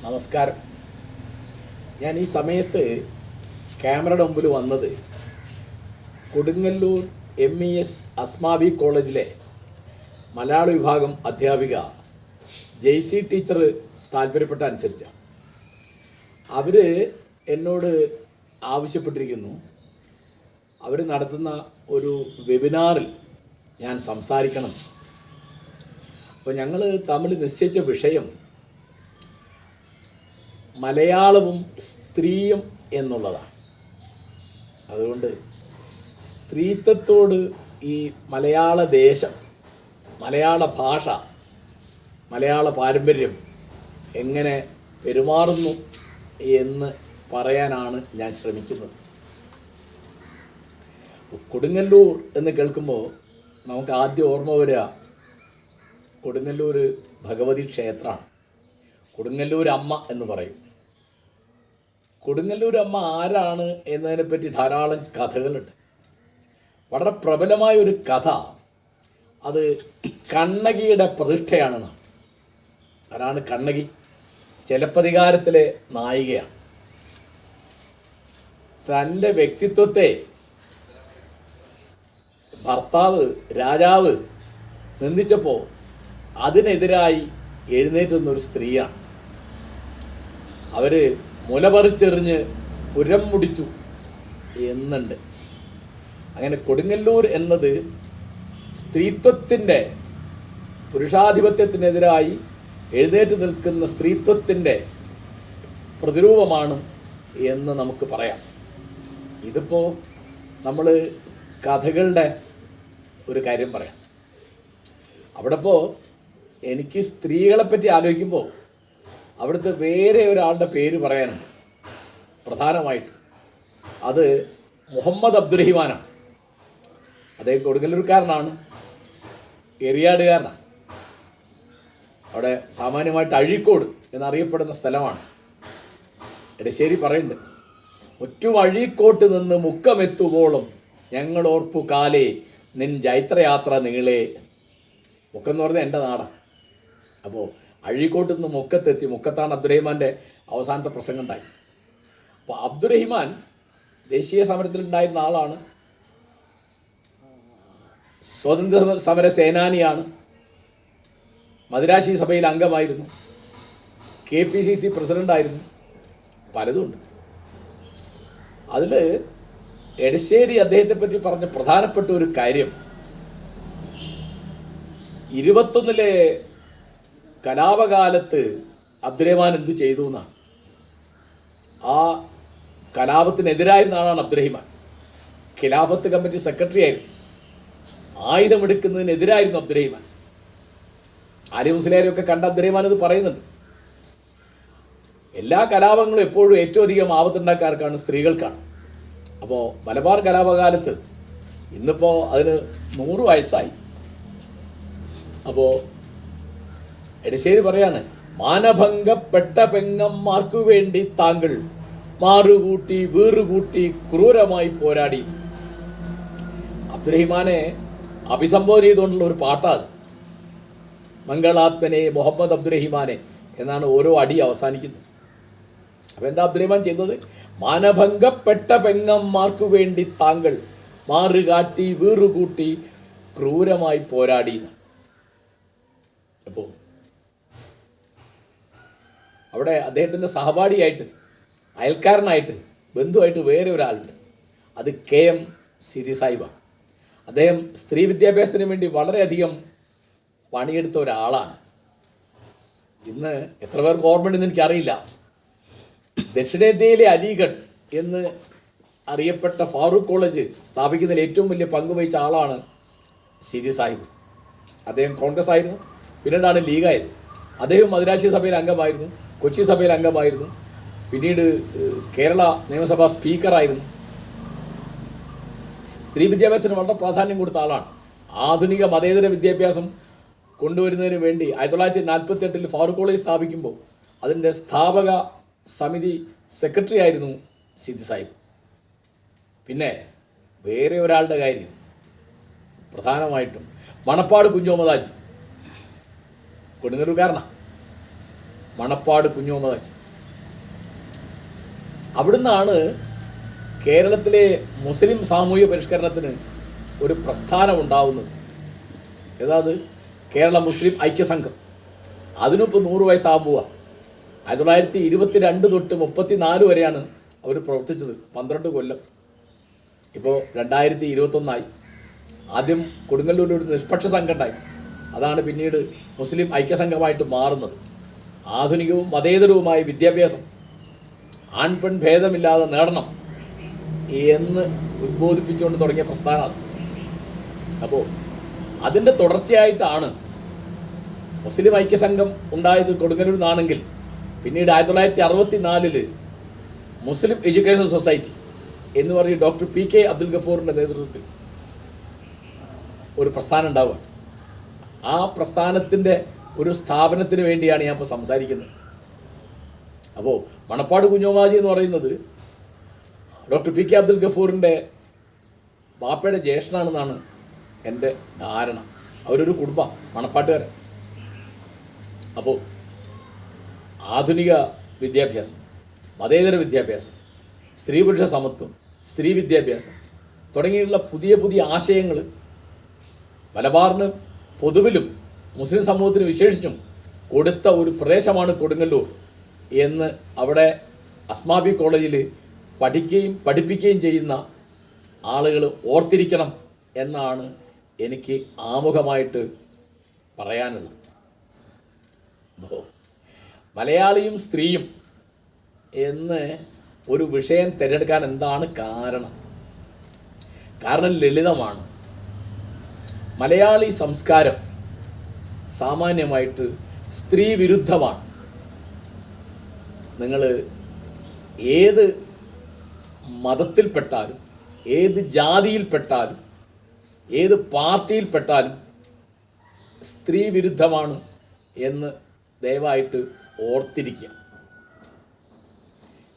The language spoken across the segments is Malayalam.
നമസ്കാരം. ഞാൻ ഈ സമയത്ത് ക്യാമറയുടെ മുമ്പിൽ വന്നത് കൊടുങ്ങല്ലൂർ MES അസ്മാബി കോളേജിലെ മലയാള വിഭാഗം അധ്യാപിക ജെയ്സി ടീച്ചർ താല്പര്യപ്പെട്ട അനുസരിച്ചാണ്. അവർ എന്നോട് ആവശ്യപ്പെട്ടിരിക്കുന്നു, അവർ നടത്തുന്ന ഒരു വെബിനാറിൽ ഞാൻ സംസാരിക്കണം. അപ്പോൾ ഞങ്ങൾ തമ്മിൽ നിശ്ചയിച്ച വിഷയം മലയാളവും സ്ത്രീയും എന്നുള്ളതാണ്. അതുകൊണ്ട് സ്ത്രീത്വത്തോട് ഈ മലയാള ദേശം, മലയാള ഭാഷ, മലയാള പാരമ്പര്യം എങ്ങനെ പെരുമാറുന്നു എന്ന് പറയാനാണ് ഞാൻ ശ്രമിക്കുന്നത്. കൊടുങ്ങല്ലൂർ എന്ന് കേൾക്കുമ്പോൾ നമുക്ക് ആദ്യം ഓർമ്മ വരിക കൊടുങ്ങല്ലൂർ ഭഗവതി ക്ഷേത്രമാണ്. കൊടുങ്ങല്ലൂർ അമ്മ എന്ന് പറയും. കൊടുങ്ങല്ലൂർ അമ്മ ആരാണ് എന്നതിനെപ്പറ്റി ധാരാളം കഥകളുണ്ട്. വളരെ പ്രബലമായ ഒരു കഥ അത് കണ്ണകിയുടെ പ്രതിഷ്ഠയാണെന്നാണ്. ആരാണ് കണ്ണകി? ചിലപ്പതികാരത്തിലെ നായികയാണ്. തൻ്റെ വ്യക്തിത്വത്തെ ഭർത്താവ് രാജാവ് നിന്ദിച്ചപ്പോൾ അതിനെതിരായി എഴുന്നേറ്റുന്നൊരു സ്ത്രീയാണ്. അവർ മുലപറിച്ചെറിഞ്ഞ് പുരം മുടിച്ചു എന്നുണ്ട്. അങ്ങനെ കൊടുങ്ങല്ലൂർ എന്നത് സ്ത്രീത്വത്തിൻ്റെ, പുരുഷാധിപത്യത്തിനെതിരായി എഴുന്നേറ്റ് നിൽക്കുന്ന സ്ത്രീത്വത്തിൻ്റെ പ്രതിരൂപമാണ് എന്ന് നമുക്ക് പറയാം. ഇതിപ്പോൾ നമ്മൾ കഥകളുടെ ഒരു കാര്യം പറയാം. അവിടെ ഇപ്പോൾ എനിക്ക് സ്ത്രീകളെപ്പറ്റി ആലോചിക്കുമ്പോൾ അവിടുത്തെ വേറെ ഒരാളുടെ പേര് പറയാനുണ്ട് പ്രധാനമായിട്ട്. അത് മുഹമ്മദ് അബ്ദുറഹിമാനാണ്. അദ്ദേഹം കൊടുങ്ങല്ലൂർക്കാരനാണ്, എറിയാടുകാരനാണ്. അവിടെ സാമാന്യമായിട്ട് അഴീക്കോട് എന്നറിയപ്പെടുന്ന സ്ഥലമാണ്. എടശ്ശേരി പറയുന്നുണ്ട്, മുറ്റും അഴീക്കോട്ട് നിന്ന് മുക്കമെത്തുവോളം ഞങ്ങളോർപ്പു കാലേ നിൻ ജൈത്രയാത്ര നീളേ. മുക്കെന്ന് പറഞ്ഞാൽ എൻ്റെ നാടാണ്. അപ്പോൾ അഴീക്കോട്ട് നിന്ന് മുക്കത്തെത്തി. മുക്കത്താണ് അബ്ദുറഹിമാൻ്റെ അവസാനത്തെ പ്രസംഗം ഉണ്ടായി. അപ്പോൾ അബ്ദുറഹിമാൻ ദേശീയ സമരത്തിലുണ്ടായിരുന്ന ആളാണ്, സ്വാതന്ത്ര്യ സമര സേനാനിയാണ്, മദിരാശി സഭയിൽ അംഗമായിരുന്നു, KPCC പ്രസിഡൻ്റായിരുന്നു, പലതുമുണ്ട്. അതിൽ എടശ്ശേരി അദ്ദേഹത്തെപ്പറ്റി പറഞ്ഞ പ്രധാനപ്പെട്ട ഒരു കാര്യം 21 കലാപകാലത്ത് അബ്ദുറഹിമാൻ എന്ത് ചെയ്തു എന്നാണ്. ആ കലാപത്തിനെതിരായിരുന്ന ആളാണ് അബ്ദുറഹിമാൻ. ഖിലാഫത്ത് കമ്മിറ്റി സെക്രട്ടറി ആയിരുന്നു. ആയുധമെടുക്കുന്നതിനെതിരായിരുന്നു അബ്ദുറഹിമാൻ. ആര്യ മുസ്ലിയാരെയൊക്കെ കണ്ട അബ്ദുറഹിമാൻ ഇത് പറയുന്നുണ്ട്. എല്ലാ കലാപങ്ങളും എപ്പോഴും ഏറ്റവും അധികം ആപത്തുണ്ടാക്കാർക്കാണ്, സ്ത്രീകൾക്കാണ്. അപ്പോൾ മലബാർ കലാപകാലത്ത് ഇന്നിപ്പോൾ അതിന് 100 വയസ്സായി. അപ്പോൾ എടശ്ശേരി പറയാണ്, മാനഭംഗപ്പെട്ട പെങ്ങന്മാർക്കു വേണ്ടി താങ്കൾ മാറുകൂട്ടി വീറുകൂട്ടി ക്രൂരമായി പോരാടി. അബ്ദുറഹിമാനെ അഭിസംബോധന ചെയ്തുകൊണ്ടുള്ള ഒരു പാട്ടാണ്. മംഗളാത്മനെ മുഹമ്മദ് അബ്ദുറഹിമാനെ എന്നാണ് ഓരോ അടി അവസാനിക്കുന്നത്. അപ്പോൾ എന്താ അബ്ദുറഹിമാൻ ചെയ്തത്? മാനഭംഗപ്പെട്ട പെങ്ങന്മാർക്കു വേണ്ടി താങ്കൾ മാറുകാട്ടി വീറുകൂട്ടി ക്രൂരമായി പോരാടി. അപ്പോൾ അവിടെ അദ്ദേഹത്തിൻ്റെ സഹപാഠിയായിട്ട്, അയൽക്കാരനായിട്ട്, ബന്ധുവായിട്ട് വേറെ ഒരാളുണ്ട്. അത് KM സിരി സാഹിബാണ്. അദ്ദേഹം സ്ത്രീ വിദ്യാഭ്യാസത്തിന് വേണ്ടി വളരെയധികം പണിയെടുത്ത ഒരാളാണ്. ഇന്ന് എത്ര പേർക്ക് ഓർമ്മയുണ്ടെന്ന് എനിക്കറിയില്ല. ദക്ഷിണേന്ത്യയിലെ അലിഗഡ് എന്ന് അറിയപ്പെട്ട ഫാറൂഖ് കോളേജ് സ്ഥാപിക്കുന്നതിൽ ഏറ്റവും വലിയ പങ്ക് വഹിച്ച ആളാണ് സിരി സാഹിബ്. അദ്ദേഹം കോൺഗ്രസ് ആയിരുന്നു, പിന്നീടാണ് ലീഗായത്. അദ്ദേഹം മദിരാശി സഭയിൽ അംഗമായിരുന്നു, കൊച്ചി സഭയിൽ അംഗമായിരുന്നു, പിന്നീട് കേരള നിയമസഭാ സ്പീക്കറായിരുന്നു. സ്ത്രീ വിദ്യാഭ്യാസത്തിന് വളരെ പ്രാധാന്യം കൊടുത്ത ആളാണ്. ആധുനിക മതേതര വിദ്യാഭ്യാസം കൊണ്ടുവരുന്നതിന് വേണ്ടി 1948 ഫാറൂഖ് കോളേജ് സ്ഥാപിക്കുമ്പോൾ അതിൻ്റെ സ്ഥാപക സമിതി സെക്രട്ടറി ആയിരുന്നു സിദ്ദി സാഹിബ്. പിന്നെ വേറെ ഒരാളുടെ കാര്യം പ്രധാനമായിട്ടും മണപ്പാട് കുഞ്ഞോമദാജി കൊടുങ്ങല്ലൂർക്കാരനാണ്. മണപ്പാട് കുഞ്ഞുമുഹമ്മദ് ഹാജി. അവിടുന്നാണ് കേരളത്തിലെ മുസ്ലിം സാമൂഹിക പരിഷ്കരണത്തിന് ഒരു പ്രസ്ഥാനം ഉണ്ടാവുന്നത്. ഏതാത് കേരള മുസ്ലിം ഐക്യസംഘം. അതിനിപ്പോൾ 100 വയസ്സാകുമ്പോൾ 1922 തൊട്ട് 34 വരെയാണ് അവർ പ്രവർത്തിച്ചത്. 12 കൊല്ലം. ഇപ്പോൾ 2021 ആദ്യം കൊടുങ്ങല്ലൂരിൽ ഒരു നിഷ്പക്ഷ സംഘം ഉണ്ടായി. അതാണ് പിന്നീട് മുസ്ലിം ഐക്യസംഘമായിട്ട് മാറുന്നത്. ആധുനികവും മതേതരവുമായ വിദ്യാഭ്യാസം ആൺപെൺ ഭേദമില്ലാതെ നേടണം എന്ന് ഉദ്ബോധിപ്പിച്ചുകൊണ്ട് തുടങ്ങിയ പ്രസ്ഥാനം. അപ്പോൾ അതിൻ്റെ തുടർച്ചയായിട്ടാണ് മുസ്ലിം ഐക്യസംഘം ഉണ്ടായത് കൊടുങ്ങല്ലൂരിൽ നിന്നാണെങ്കിൽ പിന്നീട് 1964 മുസ്ലിം എഡ്യൂക്കേഷൻ സൊസൈറ്റി എന്ന് പറഞ്ഞ് ഡോക്ടർ PK അബ്ദുൽ ഗഫൂറിൻ്റെ നേതൃത്വത്തിൽ ഒരു പ്രസ്ഥാനം ഉണ്ടാവുകയാണ്. ആ പ്രസ്ഥാനത്തിൻ്റെ ഒരു സ്ഥാപനത്തിന് വേണ്ടിയാണ് ഞാൻ ഇപ്പോൾ സംസാരിക്കുന്നത്. അപ്പോൾ മണപ്പാട് കുഞ്ഞുമുഹമ്മദ് ഹാജി എന്ന് പറയുന്നത് ഡോക്ടർ PK അബ്ദുൽ ഗഫൂറിൻ്റെ ബാപ്പയുടെ ജ്യേഷ്ഠനാണെന്നാണ് എൻ്റെ ധാരണ. അവരൊരു കുടുംബ മണപ്പാട്ടുകാരൻ. അപ്പോൾ ആധുനിക വിദ്യാഭ്യാസം, മതേതര വിദ്യാഭ്യാസം, സ്ത്രീ പുരുഷ സമത്വം, സ്ത്രീ വിദ്യാഭ്യാസം തുടങ്ങിയുള്ള പുതിയ പുതിയ ആശയങ്ങൾ മലബാറിന് പൊതുവിലും മുസ്ലിം സമൂഹത്തിന് വിശേഷിച്ചും കൊടുത്ത ഒരു പ്രദേശമാണ് കൊടുങ്ങല്ലൂർ എന്ന് അവിടെ അസ്മാബി കോളേജിൽ പഠിക്കുകയും പഠിപ്പിക്കുകയും ചെയ്യുന്ന ആളുകൾ ഓർത്തിരിക്കണം എന്നാണ് എനിക്ക് ആമുഖമായിട്ട് പറയാനുള്ളത്. മലയാളിയും സ്ത്രീയും എന്ന് ഒരു വിഷയം തിരഞ്ഞെടുക്കാൻ എന്താണ് കാരണം? കാരണം ലളിതമാണ്. മലയാളി സംസ്കാരം സാമാന്യമായിട്ട് സ്ത്രീ വിരുദ്ധമാണ്. നിങ്ങൾ ഏത് മതത്തിൽപ്പെട്ടാലും ഏത് ജാതിയിൽപ്പെട്ടാലും ഏത് പാർട്ടിയിൽപ്പെട്ടാലും സ്ത്രീ വിരുദ്ധമാണ് എന്ന് ദയവായിട്ട് ഓർത്തിരിക്കുക.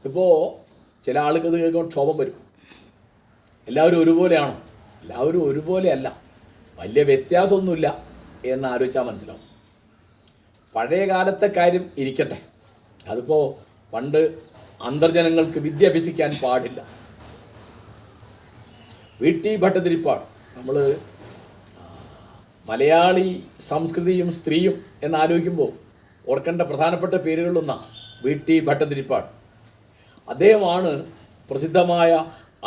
ഇപ്പോൾ ചില ആളുകൾ ഇത് കേൾക്കുമ്പോൾ ക്ഷോഭം വരും. എല്ലാവരും ഒരുപോലെയാണോ? എല്ലാവരും ഒരുപോലെയല്ല, വലിയ വ്യത്യാസമൊന്നുമില്ല എന്ന് ആലോചിച്ചാൽ മനസ്സിലാവും. പഴയ കാലത്തെ കാര്യം ഇരിക്കട്ടെ, അതിപ്പോൾ പണ്ട് അന്തർജനങ്ങൾക്ക് വിദ്യ അഭ്യസിക്കാൻ പാടില്ല. VT ഭട്ടതിരിപ്പാട് നമ്മൾ മലയാളി സംസ്കൃതിയും സ്ത്രീയും എന്നാലോചിക്കുമ്പോൾ ഓർക്കേണ്ട പ്രധാനപ്പെട്ട പേരുകളിലൊന്നാണ് VT ഭട്ടതിരിപ്പാട്. അദ്ദേഹമാണ് പ്രസിദ്ധമായ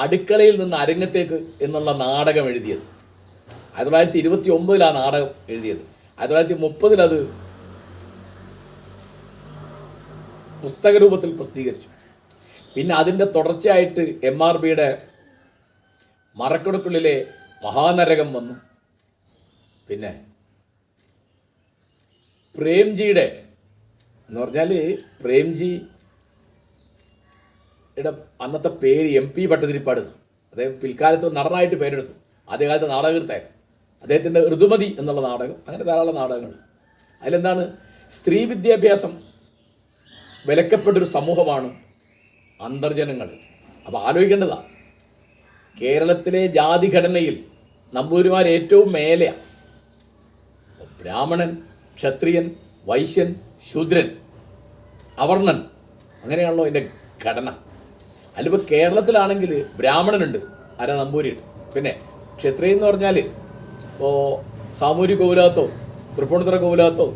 അടുക്കളയിൽ നിന്ന് അരങ്ങത്തേക്ക് എന്നുള്ള നാടകം എഴുതിയത്. 1929 ആ നാടകം എഴുതിയത്. 1930 അത് പുസ്തക രൂപത്തിൽ പ്രസിദ്ധീകരിച്ചു. പിന്നെ അതിൻ്റെ തുടർച്ചയായിട്ട് MRBയുടെ മറക്കുടക്കുള്ളിലെ മഹാനരകം വന്നു. പിന്നെ പ്രേംജിയുടെ എന്ന് പറഞ്ഞാൽ പ്രേംജിയുടെ അന്നത്തെ പേര് MP ഭട്ടതിരിപ്പാട്. അദ്ദേഹം പിൽക്കാലത്ത് നടനായിട്ട് പേരെടുത്തു. ആദ്യകാലത്ത് നാടകകൃത്തായിരുന്നു. അദ്ദേഹത്തിൻ്റെ ഋതുമതി എന്നുള്ള നാടകം, അങ്ങനെ ധാരാളം നാടകങ്ങൾ. അതിലെന്താണ്? സ്ത്രീ വിദ്യാഭ്യാസം വിലക്കപ്പെട്ടൊരു സമൂഹമാണ് അന്തർജനങ്ങൾ. അപ്പോൾ ആലോചിക്കേണ്ടതാണ്, കേരളത്തിലെ ജാതിഘടനയിൽ നമ്പൂതിരിമാർ ഏറ്റവും മേലെയാണ്. ബ്രാഹ്മണൻ, ക്ഷത്രിയൻ, വൈശ്യൻ, ശൂദ്രൻ, അവർണൻ, അങ്ങനെയാണല്ലോ അതിൻ്റെ ഘടന. അതിലിപ്പോൾ കേരളത്തിലാണെങ്കിൽ ബ്രാഹ്മണനുണ്ട്, നമ്പൂരിയുണ്ട്. പിന്നെ ക്ഷത്രിയൻ എന്ന് പറഞ്ഞാൽ ഇപ്പോൾ സാമൂരി കോവിലകത്തോ തൃപ്പൂണിത്തുറ കോവിലകത്തോ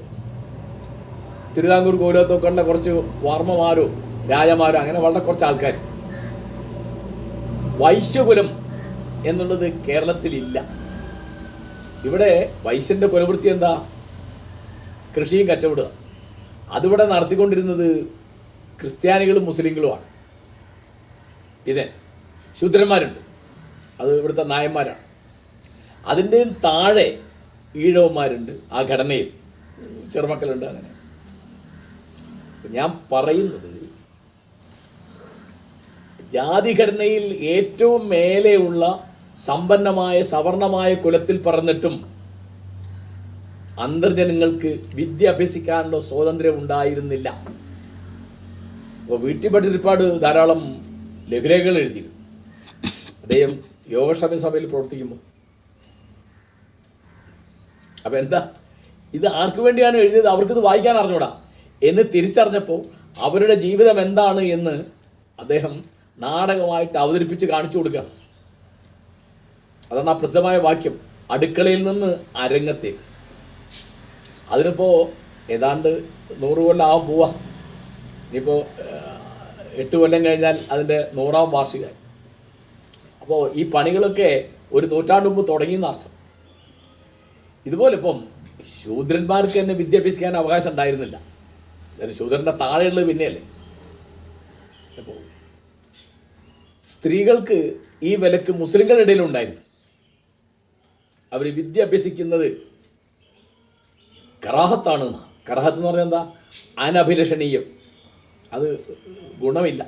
തിരുവിതാംകൂർ കോവിലകത്തോ കണ്ട കുറച്ച് വർമ്മമാരോ രാജമാരോ അങ്ങനെ വളരെ കുറച്ച് ആൾക്കാർ. വൈശ്യകുലം എന്നുള്ളത് കേരളത്തിലില്ല. ഇവിടെ വൈശ്യൻ്റെ കുലവൃത്തി എന്താ? കൃഷിയും കച്ചവടുക. അതിവിടെ നടത്തിക്കൊണ്ടിരുന്നത് ക്രിസ്ത്യാനികളും മുസ്ലിങ്ങളുമാണ്. പിന്നെ ശൂദ്രന്മാരുണ്ട്, അത് ഇവിടുത്തെ നായന്മാരാണ്. അതിൻ്റെ താഴെ ഈഴവന്മാരുണ്ട്. ആ ഘടനയിൽ ചെറുമക്കളുണ്ട്. അങ്ങനെ ഞാൻ പറയുന്നത്, ജാതിഘടനയിൽ ഏറ്റവും മേലെയുള്ള സമ്പന്നമായ സവർണമായ കുലത്തിൽ പറഞ്ഞിട്ടും അന്തർജനങ്ങൾക്ക് വിദ്യ അഭ്യസിക്കാനുള്ള സ്വാതന്ത്ര്യം ഉണ്ടായിരുന്നില്ല. അപ്പോൾ VT ഭട്ടതിരിപ്പാട് ധാരാളം ലഘുലേഖകൾ എഴുതിയിരുന്നു. അദ്ദേഹം യോഗക്ഷേമ സഭയിൽ പ്രവർത്തിക്കുമ്പോൾ. അപ്പോൾ എന്താ ഇത് ആർക്ക് വേണ്ടിയാണ് എഴുതിയത്? അവർക്കിത് വായിക്കാൻ അറിഞ്ഞൂടാ. എന്ന് തിരിച്ചറിഞ്ഞപ്പോൾ അവരുടെ ജീവിതം എന്താണ് എന്ന് അദ്ദേഹം നാടകമായിട്ട് അവതരിപ്പിച്ച് കാണിച്ചു കൊടുക്കുക. അതാണ് ആ പ്രസിദ്ധമായ വാക്യം, അടുക്കളയിൽ നിന്ന് അരങ്ങത്തേക്ക്. അതിനിപ്പോൾ ഏതാണ്ട് 100 കൊല്ലം ആവാൻ പോവാ. ഇനിയിപ്പോൾ 8 കൊല്ലം കഴിഞ്ഞാൽ അതിൻ്റെ 100ാം വാർഷികമായി. അപ്പോൾ ഈ പണികളൊക്കെ ഒരു നൂറ്റാണ്ട് മുമ്പ് തുടങ്ങിയെന്നർത്ഥം. ഇതുപോലെ ഇപ്പം ശൂദ്രന്മാർക്ക് തന്നെ വിദ്യാഭ്യസിക്കാൻ അവകാശം ഉണ്ടായിരുന്നില്ല. ശൂദ്രൻ്റെ താഴെയുള്ളത് പിന്നെയല്ലേ. അപ്പോൾ സ്ത്രീകൾക്ക് ഈ വിലക്ക് മുസ്ലിങ്ങളുടെ ഇടയിലുണ്ടായിരുന്നു. അവർ വിദ്യ അഭ്യസിക്കുന്നത് കറാഹത്താണ്. കറാഹത്ത് എന്ന് പറഞ്ഞാൽ എന്താ? അനഭിലഷണീയം, അത് ഗുണമില്ല.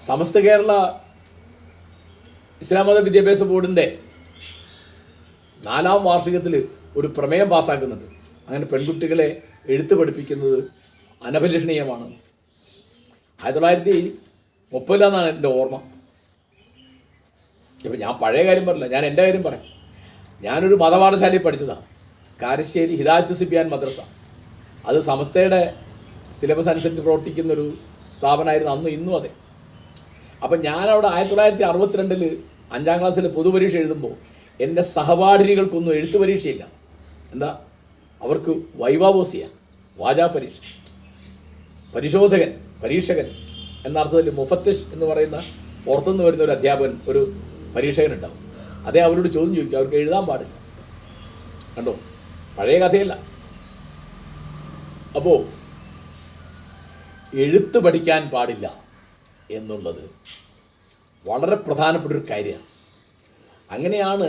സമസ്ത കേരള ഇസ്ലാം മത വിദ്യാഭ്യാസ ബോർഡിൻ്റെ 4ാം വാർഷികത്തിൽ ഒരു പ്രമേയം പാസ്സാക്കുന്നുണ്ട്. അങ്ങനെ പെൺകുട്ടികളെ എഴുത്ത് പഠിപ്പിക്കുന്നത് അനഭിലഷണീയമാണ്. 1930 എൻ്റെ ഓർമ്മ. ഇപ്പം ഞാൻ പഴയ കാര്യം പറയില്ല, ഞാൻ എൻ്റെ കാര്യം പറയാം. ഞാനൊരു മതപാഠശാലയിൽ പഠിച്ചതാണ്, കാരശ്ശേരി ഹിദായത്ത് സിബിയാൻ മദ്രസ. അത് സമസ്തയുടെ സിലബസ് അനുസരിച്ച് പ്രവർത്തിക്കുന്നൊരു സ്ഥാപനമായിരുന്നു അന്നും ഇന്നും അതെ. അപ്പം ഞാനവിടെ 1962 5ാം ക്ലാസ്സിൽ പൊതുപരീക്ഷ എഴുതുമ്പോൾ എൻ്റെ സഹപാഠിനികൾക്കൊന്നും എഴുത്ത് പരീക്ഷയില്ല. എന്താ? അവർക്ക് വൈവാവോസിയാണ്, വാചാ പരീക്ഷ. പരിശോധകൻ, പരീക്ഷകൻ എന്നർത്ഥത്തിൽ മുഫത്തിഷ് എന്ന് പറയുന്ന പുറത്തുനിന്ന് വരുന്ന ഒരു അധ്യാപകൻ, ഒരു പരീക്ഷകനുണ്ടാവും. അതേ അവരോട് ചോദ്യം ചോദിക്കും, അവർക്ക് എഴുതാൻ പാടില്ല. കണ്ടോ, പഴയ കഥയല്ല. അപ്പോൾ എഴുത്ത് പഠിക്കാൻ പാടില്ല എന്നുള്ളത് വളരെ പ്രധാനപ്പെട്ടൊരു കാര്യമാണ്. അങ്ങനെയാണ്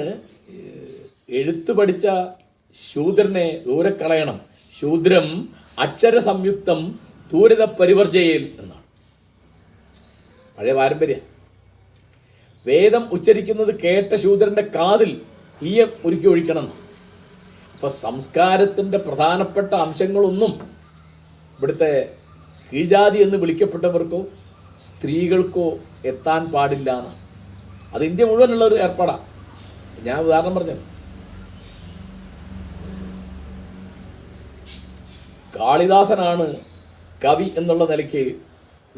എഴുത്ത് പഠിച്ച ശൂദ്രനെ ദൂരെ കളയണം. ശൂദ്രം അക്ഷര സംയുക്തം ദൂരത പരിവർജയിൽ എന്നാണ് പഴയ പാരമ്പര്യം. വേദം ഉച്ചരിക്കുന്നത് കേട്ട ശൂദ്രൻ്റെ കാതിൽ ഈയം ഒരുക്കി ഒഴിക്കണം. അപ്പോൾ സംസ്കാരത്തിൻ്റെ പ്രധാനപ്പെട്ട അംശങ്ങളൊന്നും ഇവിടുത്തെ കീഴ്ജാതി എന്ന് വിളിക്കപ്പെട്ടവർക്കോ സ്ത്രീകൾക്കോ എത്താൻ പാടില്ല എന്നാണ്. അത് ഇന്ത്യ മുഴുവനുള്ള ഒരു ഏർപ്പാടാണ്. ഞാൻ ഉദാഹരണം പറഞ്ഞു, കാളിദാസനാണ് കവി എന്നുള്ള നിലയ്ക്ക്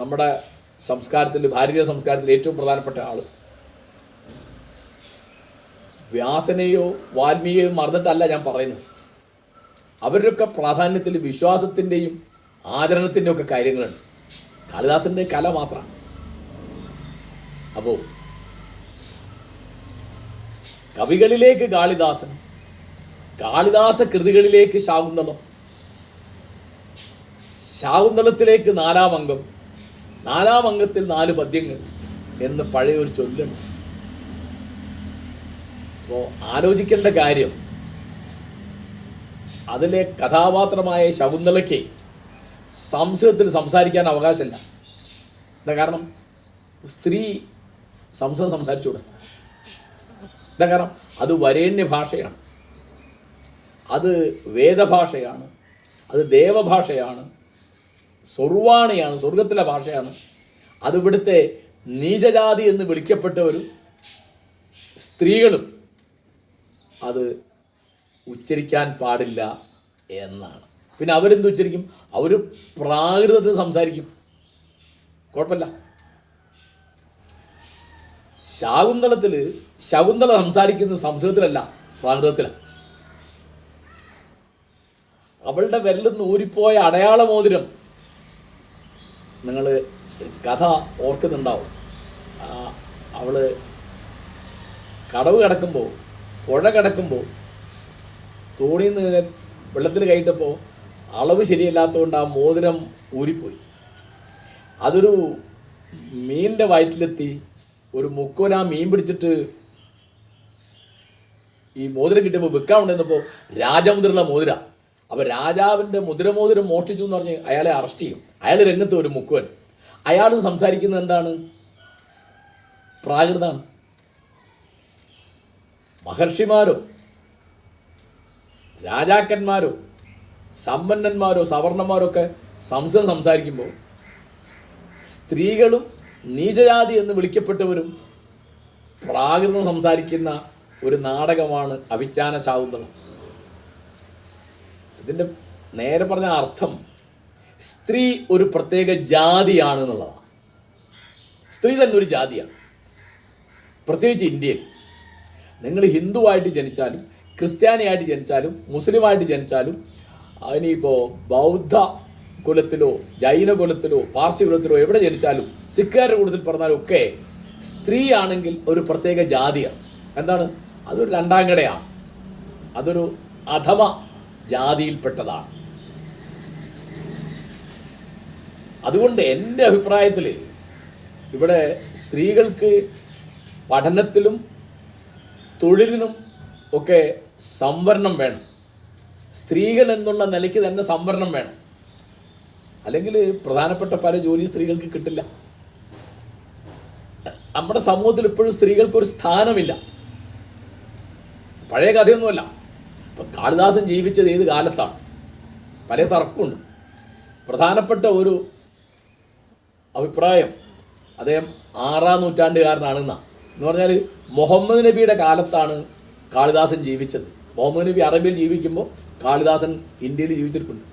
നമ്മുടെ സംസ്കാരത്തിൽ, ഭാരതീയ സംസ്കാരത്തിൽ ഏറ്റവും പ്രധാനപ്പെട്ട ആൾ. വ്യാസനെയോ വാൽമീകിയോ മറന്നിട്ടല്ല ഞാൻ പറയുന്നത്. അവരുടെയൊക്കെ പ്രാധാന്യത്തിൽ വിശ്വാസത്തിൻ്റെയും ആചരണത്തിൻ്റെയും ഒക്കെ കാര്യങ്ങളുണ്ട്. കാളിദാസൻ്റെ കല മാത്രമാണ്. അപ്പോൾ കവികളിലേക്ക് കാളിദാസൻ, കാളിദാസ കൃതികളിലേക്ക് ശാകുന്തളം, ശാകുന്തളത്തിലേക്ക് 4ാം അംഗം, 4ാം അംഗത്തിൽ 4 പദ്യങ്ങൾ എന്ന് പഴയൊരു ചൊല്ലുണ്ട്. അപ്പോൾ ആലോചിക്കേണ്ട കാര്യം, അതിലെ കഥാപാത്രമായ ശകുന്തളയ്ക്ക് സംസ്കൃതത്തിൽ സംസാരിക്കാൻ അവകാശമില്ല. എന്താ കാരണം? സ്ത്രീ സംസ്കൃതം സംസാരിച്ചുകൂടെ. എന്താ കാരണം? അത് വരേണ്യ ഭാഷയാണ്, അത് വേദഭാഷയാണ്, അത് ദേവഭാഷയാണ്, സ്വർവാണിയാണ്, സ്വർഗത്തിലെ ഭാഷയാണ്. അതിവിടുത്തെ നീചജാതി എന്ന് വിളിക്കപ്പെട്ടവരും സ്ത്രീകളും അത് ഉച്ചരിക്കാൻ പാടില്ല എന്നാണ്. പിന്നെ അവരെന്ത് ഉച്ചരിക്കും? അവർ പ്രാകൃതത്തിൽ സംസാരിക്കും, കുഴപ്പമില്ല. ശകുന്തള സംസാരിക്കുന്നത് സംസ്കൃതത്തിലല്ല, പ്രാകൃതത്തിലാണ്. അവളുടെ വിരലിൽ നിന്ന് ഊരിപ്പോയ അടയാളമോതിരം നിങ്ങൾ കഥ ഓർക്കുന്നുണ്ടാവും. അവൾ കടവ് കിടക്കുമ്പോൾ, പുഴ കിടക്കുമ്പോൾ തോണിയിൽ നിന്ന് വെള്ളത്തിൽ കയറ്റപ്പോൾ അളവ് ശരിയല്ലാത്തതുകൊണ്ട് ആ മോതിരം ഊരിപ്പോയി. അതൊരു മീനിൻ്റെ വയറ്റിലെത്തി. ഒരു മുക്കോൻ ആ മീൻ പിടിച്ചിട്ട് ഈ മോതിരം കിട്ടിയപ്പോൾ വിൽക്കാൻ കൊണ്ടുവന്നപ്പോൾ രാജമുദ്രയുള്ള മോതിര. അപ്പോൾ രാജാവിൻ്റെ മുദ്രമോതിരം മോഷ്ടിച്ചു എന്ന് പറഞ്ഞ് അയാളെ അറസ്റ്റ് ചെയ്യും. അയാൾ രംഗത്ത് ഒരു മുക്കുവൻ. അയാളും സംസാരിക്കുന്നത് എന്താണ്? പ്രാകൃതാണ്. മഹർഷിമാരോ രാജാക്കന്മാരോ സമ്പന്നന്മാരോ സവർണന്മാരോ ഒക്കെ സംസ്കൃതം സംസാരിക്കുമ്പോൾ സ്ത്രീകളും നീചജാതി എന്ന് വിളിക്കപ്പെട്ടവരും പ്രാകൃതം സംസാരിക്കുന്ന ഒരു നാടകമാണ് അഭിജ്ഞാന ശാകുന്തളം. ഇതിൻ്റെ നേരെ പറഞ്ഞ അർത്ഥം സ്ത്രീ ഒരു പ്രത്യേക ജാതിയാണ് എന്നുള്ളതാണ്. സ്ത്രീ തന്നെ ഒരു ജാതിയാണ്. പ്രത്യേകിച്ച് ഇന്ത്യയിൽ നിങ്ങൾ ഹിന്ദുവായിട്ട് ജനിച്ചാലും ക്രിസ്ത്യാനിയായിട്ട് ജനിച്ചാലും മുസ്ലിമായിട്ട് ജനിച്ചാലും ഇനിയിപ്പോൾ ബൗദ്ധ കുലത്തിലോ ജൈന കുലത്തിലോ പാർസി കുലത്തിലോ എവിടെ ജനിച്ചാലും സിഖുകാരുടെ കൂട്ടത്തിൽ പറഞ്ഞാലും ഒക്കെ സ്ത്രീ ആണെങ്കിൽ ഒരു പ്രത്യേക ജാതിയാണ്. എന്താണ്? അതൊരു രണ്ടാം കടയാണ്, അതൊരു അധമ ജാതിയിൽപ്പെട്ടതാണ്. അതുകൊണ്ട് എൻ്റെ അഭിപ്രായത്തിൽ ഇവിടെ സ്ത്രീകൾക്ക് പഠനത്തിലും തൊഴിലിനും ഒക്കെ സംവരണം വേണം. സ്ത്രീകൾ എന്നുള്ള നിലയ്ക്ക് തന്നെ സംവരണം വേണം. അല്ലെങ്കിൽ പ്രധാനപ്പെട്ട പല ജോലിയും സ്ത്രീകൾക്ക് കിട്ടില്ല. നമ്മുടെ സമൂഹത്തിൽ ഇപ്പോഴും സ്ത്രീകൾക്കൊരു സ്ഥാനമില്ല. പഴയ കഥയൊന്നുമല്ല. ഇപ്പം കാളിദാസൻ ജീവിച്ചത് ഏത് കാലത്താണ്? പല തർക്കമുണ്ട്. പ്രധാനപ്പെട്ട ഒരു അഭിപ്രായം അദ്ദേഹം 6-ാം നൂറ്റാണ്ടുകാരനാണെന്നാണ്. എന്ന് പറഞ്ഞാൽ മുഹമ്മദ് നബിയുടെ കാലത്താണ് കാളിദാസൻ ജീവിച്ചത്. മുഹമ്മദ് നബി അറബിയിൽ ജീവിക്കുമ്പോൾ കാളിദാസൻ ഇന്ത്യയിൽ ജീവിച്ചിട്ടുണ്ട്.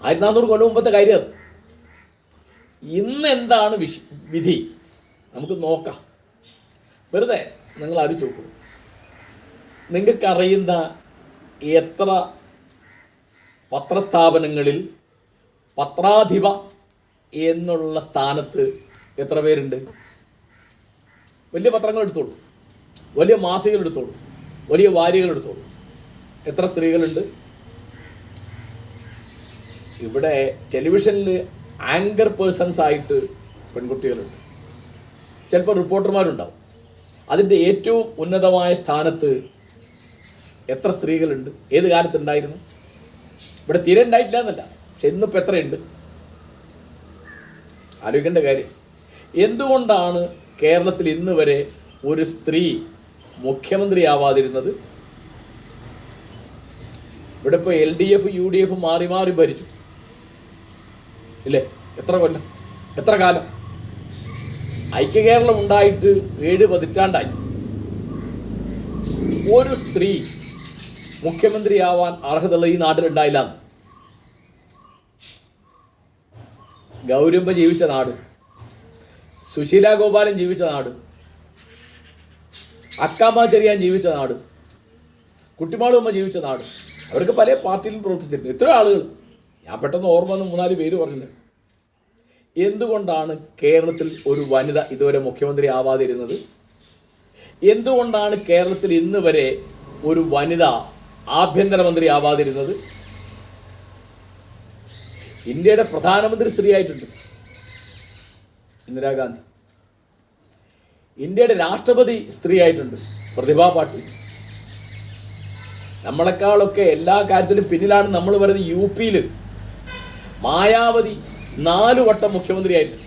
1400 കൊല്ലം മുമ്പത്തെ കാര്യം അത്. ഇന്ന് എന്താണ് വിധി നമുക്ക് നോക്കാം. വെറുതെ നിങ്ങൾ ആലോചിച്ച് നോക്കൂ. നിങ്ങൾക്കറിയുന്ന എത്ര പത്രസ്ഥാപനങ്ങളിൽ പത്രാധിപ എന്നുള്ള സ്ഥാനത്ത് എത്ര പേരുണ്ട്? വലിയ പത്രങ്ങൾ എടുത്തോളൂ, വലിയ മാസികകൾ എടുത്തോളൂ, വലിയ വാരികൾ എടുത്തോളൂ. എത്ര സ്ത്രീകളുണ്ട്? ഇവിടെ ടെലിവിഷനിൽ ആങ്കർ പേഴ്സൺസ് ആയിട്ട് പെൺകുട്ടികളുണ്ട്, ചിലപ്പോൾ റിപ്പോർട്ടർമാരുണ്ടാവും. അതിൻ്റെ ഏറ്റവും ഉന്നതമായ സ്ഥാനത്ത് എത്ര സ്ത്രീകളുണ്ട്? ഏത് കാലത്തുണ്ടായിരുന്നു? ഇവിടെ തീരെ ഉണ്ടായിട്ടില്ല എന്നല്ല, പക്ഷെ ഇന്നിപ്പോൾ എത്രയുണ്ട്? ആലോചിക്കേണ്ട കാര്യം. എന്തുകൊണ്ടാണ് കേരളത്തിൽ ഇന്ന് വരെ ഒരു സ്ത്രീ മുഖ്യമന്ത്രിയാവാതിരുന്നത്? ഇവിടെ ഇപ്പോൾ LDF UDF മാറി മാറി ഭരിച്ചു ഇല്ലേ? എത്ര കൊല്ലം, എത്ര കാലം? ഐക്യകേരളം ഉണ്ടായിട്ട് 7 പതിറ്റാണ്ടായി. ഒരു സ്ത്രീ മുഖ്യമന്ത്രിയാവാൻ അർഹതയുള്ള ഈ നാട്ടിലുണ്ടായില്ല. ഗൗരമ്മ ജീവിച്ച നാട്, സുശീല ഗോപാലൻ ജീവിച്ച നാട്, അക്കാമ്മ ചെറിയാൻ ജീവിച്ച നാട്, കുട്ടിമാളുമ്മ ജീവിച്ച നാട്. അവർക്ക് പല പാർട്ടിയിലും പ്രവർത്തിച്ചിട്ടുണ്ട്. ഇത്ര ആളുകൾ, ഞാൻ പെട്ടെന്ന് ഓർമ്മ വന്ന് 3-4 പേര് പറഞ്ഞിട്ടുണ്ട്. എന്തുകൊണ്ടാണ് കേരളത്തിൽ ഒരു വനിത ഇതുവരെ മുഖ്യമന്ത്രി ആവാതിരുന്നത്? എന്തുകൊണ്ടാണ് കേരളത്തിൽ ഇന്ന് വരെ ഒരു വനിത ആഭ്യന്തരമന്ത്രി ആവാതിരുന്നത്? ഇന്ത്യയുടെ പ്രധാനമന്ത്രി സ്ത്രീ ആയിട്ടുണ്ട്, ഇന്ദിരാഗാന്ധി. ഇന്ത്യയുടെ രാഷ്ട്രപതി സ്ത്രീ ആയിട്ടുണ്ട്, പ്രതിഭാ പാട്ടീൽ. നമ്മളെക്കാളൊക്കെ എല്ലാ കാര്യത്തിലും പിന്നിലാണ് നമ്മൾ പറയുന്നത്. UP-യിൽ മായാവതി 4 വട്ടം മുഖ്യമന്ത്രി ആയിട്ടുണ്ട്.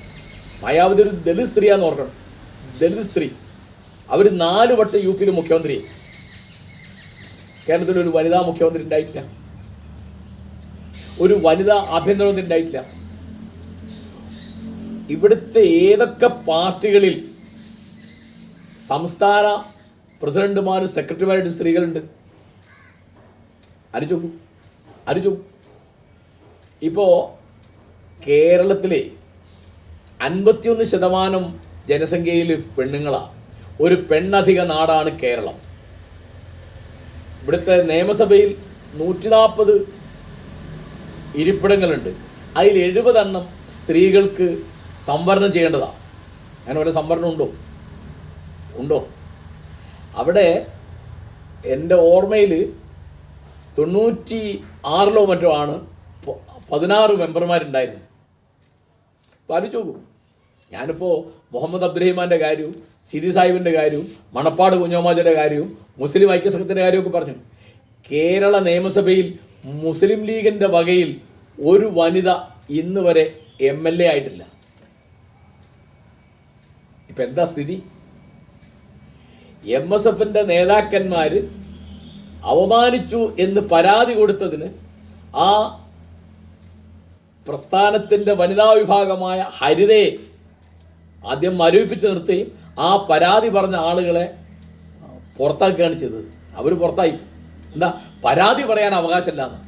മായാവതി ഒരു ദളിത് സ്ത്രീയാന്ന് ഓർക്കണം, ദളിത് സ്ത്രീ. അവർ 4 വട്ടം UP-യിൽ മുഖ്യമന്ത്രിയായി. കേരളത്തിൽ ഒരു വനിതാ മുഖ്യമന്ത്രി ഉണ്ടായിട്ടില്ല, ഒരു വനിതാ ആഭ്യന്തരമന്ത്രി ഉണ്ടായിട്ടില്ല. ഇവിടുത്തെ ഏതൊക്കെ പാർട്ടികളിൽ സംസ്ഥാന പ്രസിഡന്റുമാരും സെക്രട്ടറിമാരും സ്ത്രീകളുണ്ട്? ആലോചിച്ചു. ഇപ്പോൾ കേരളത്തിലെ 51% ജനസംഖ്യയിൽ പെണ്ണുങ്ങളാണ്. ഒരു പെണ്ണധിക നാടാണ് കേരളം. ഇവിടുത്തെ നിയമസഭയിൽ 140 ഇരിപ്പിടങ്ങളുണ്ട്. അതിൽ 70 എണ്ണം സ്ത്രീകൾക്ക് സംവരണം ചെയ്യേണ്ടതാണ്. അങ്ങനെ വല്ല സംവരണം ഉണ്ടോ? അവിടെ എൻ്റെ ഓർമ്മയിൽ 96-ലോ മറ്റോ ആണ് 16 മെമ്പർമാരുണ്ടായിരുന്നു. അപ്പോൾ ആലോചിച്ച് നോക്കൂ. ഞാനിപ്പോൾ മുഹമ്മദ് അബ്ദുറഹിമാൻ്റെ കാര്യവും സിരി സാഹിബിൻ്റെ കാര്യവും മണപ്പാട് കുഞ്ഞോമാജിയുടെ കാര്യവും മുസ്ലിം ഐക്യസംഘത്തിൻ്റെ കാര്യമൊക്കെ പറഞ്ഞു. കേരള നിയമസഭയിൽ മുസ്ലിം ലീഗിൻ്റെ വകയിൽ ഒരു വനിത ഇന്ന് വരെ MLA ആയിട്ടില്ല. ഇപ്പം എന്താ സ്ഥിതി? MSFൻ്റെ നേതാക്കന്മാർ അവമാനിച്ചു എന്ന് പരാതി കൊടുത്തതിന് ആ പ്രസ്ഥാനത്തിൻ്റെ വനിതാ വിഭാഗമായ ഹരിതയെ ആദ്യം മരവിപ്പിച്ച് നിർത്തുകയും ആ പരാതി പറഞ്ഞ ആളുകളെ പുറത്താക്കുകയാണ് ചെയ്തത്. അവർ പുറത്തായി. എന്താ? പരാതി പറയാൻ അവകാശമില്ലാന്ന്.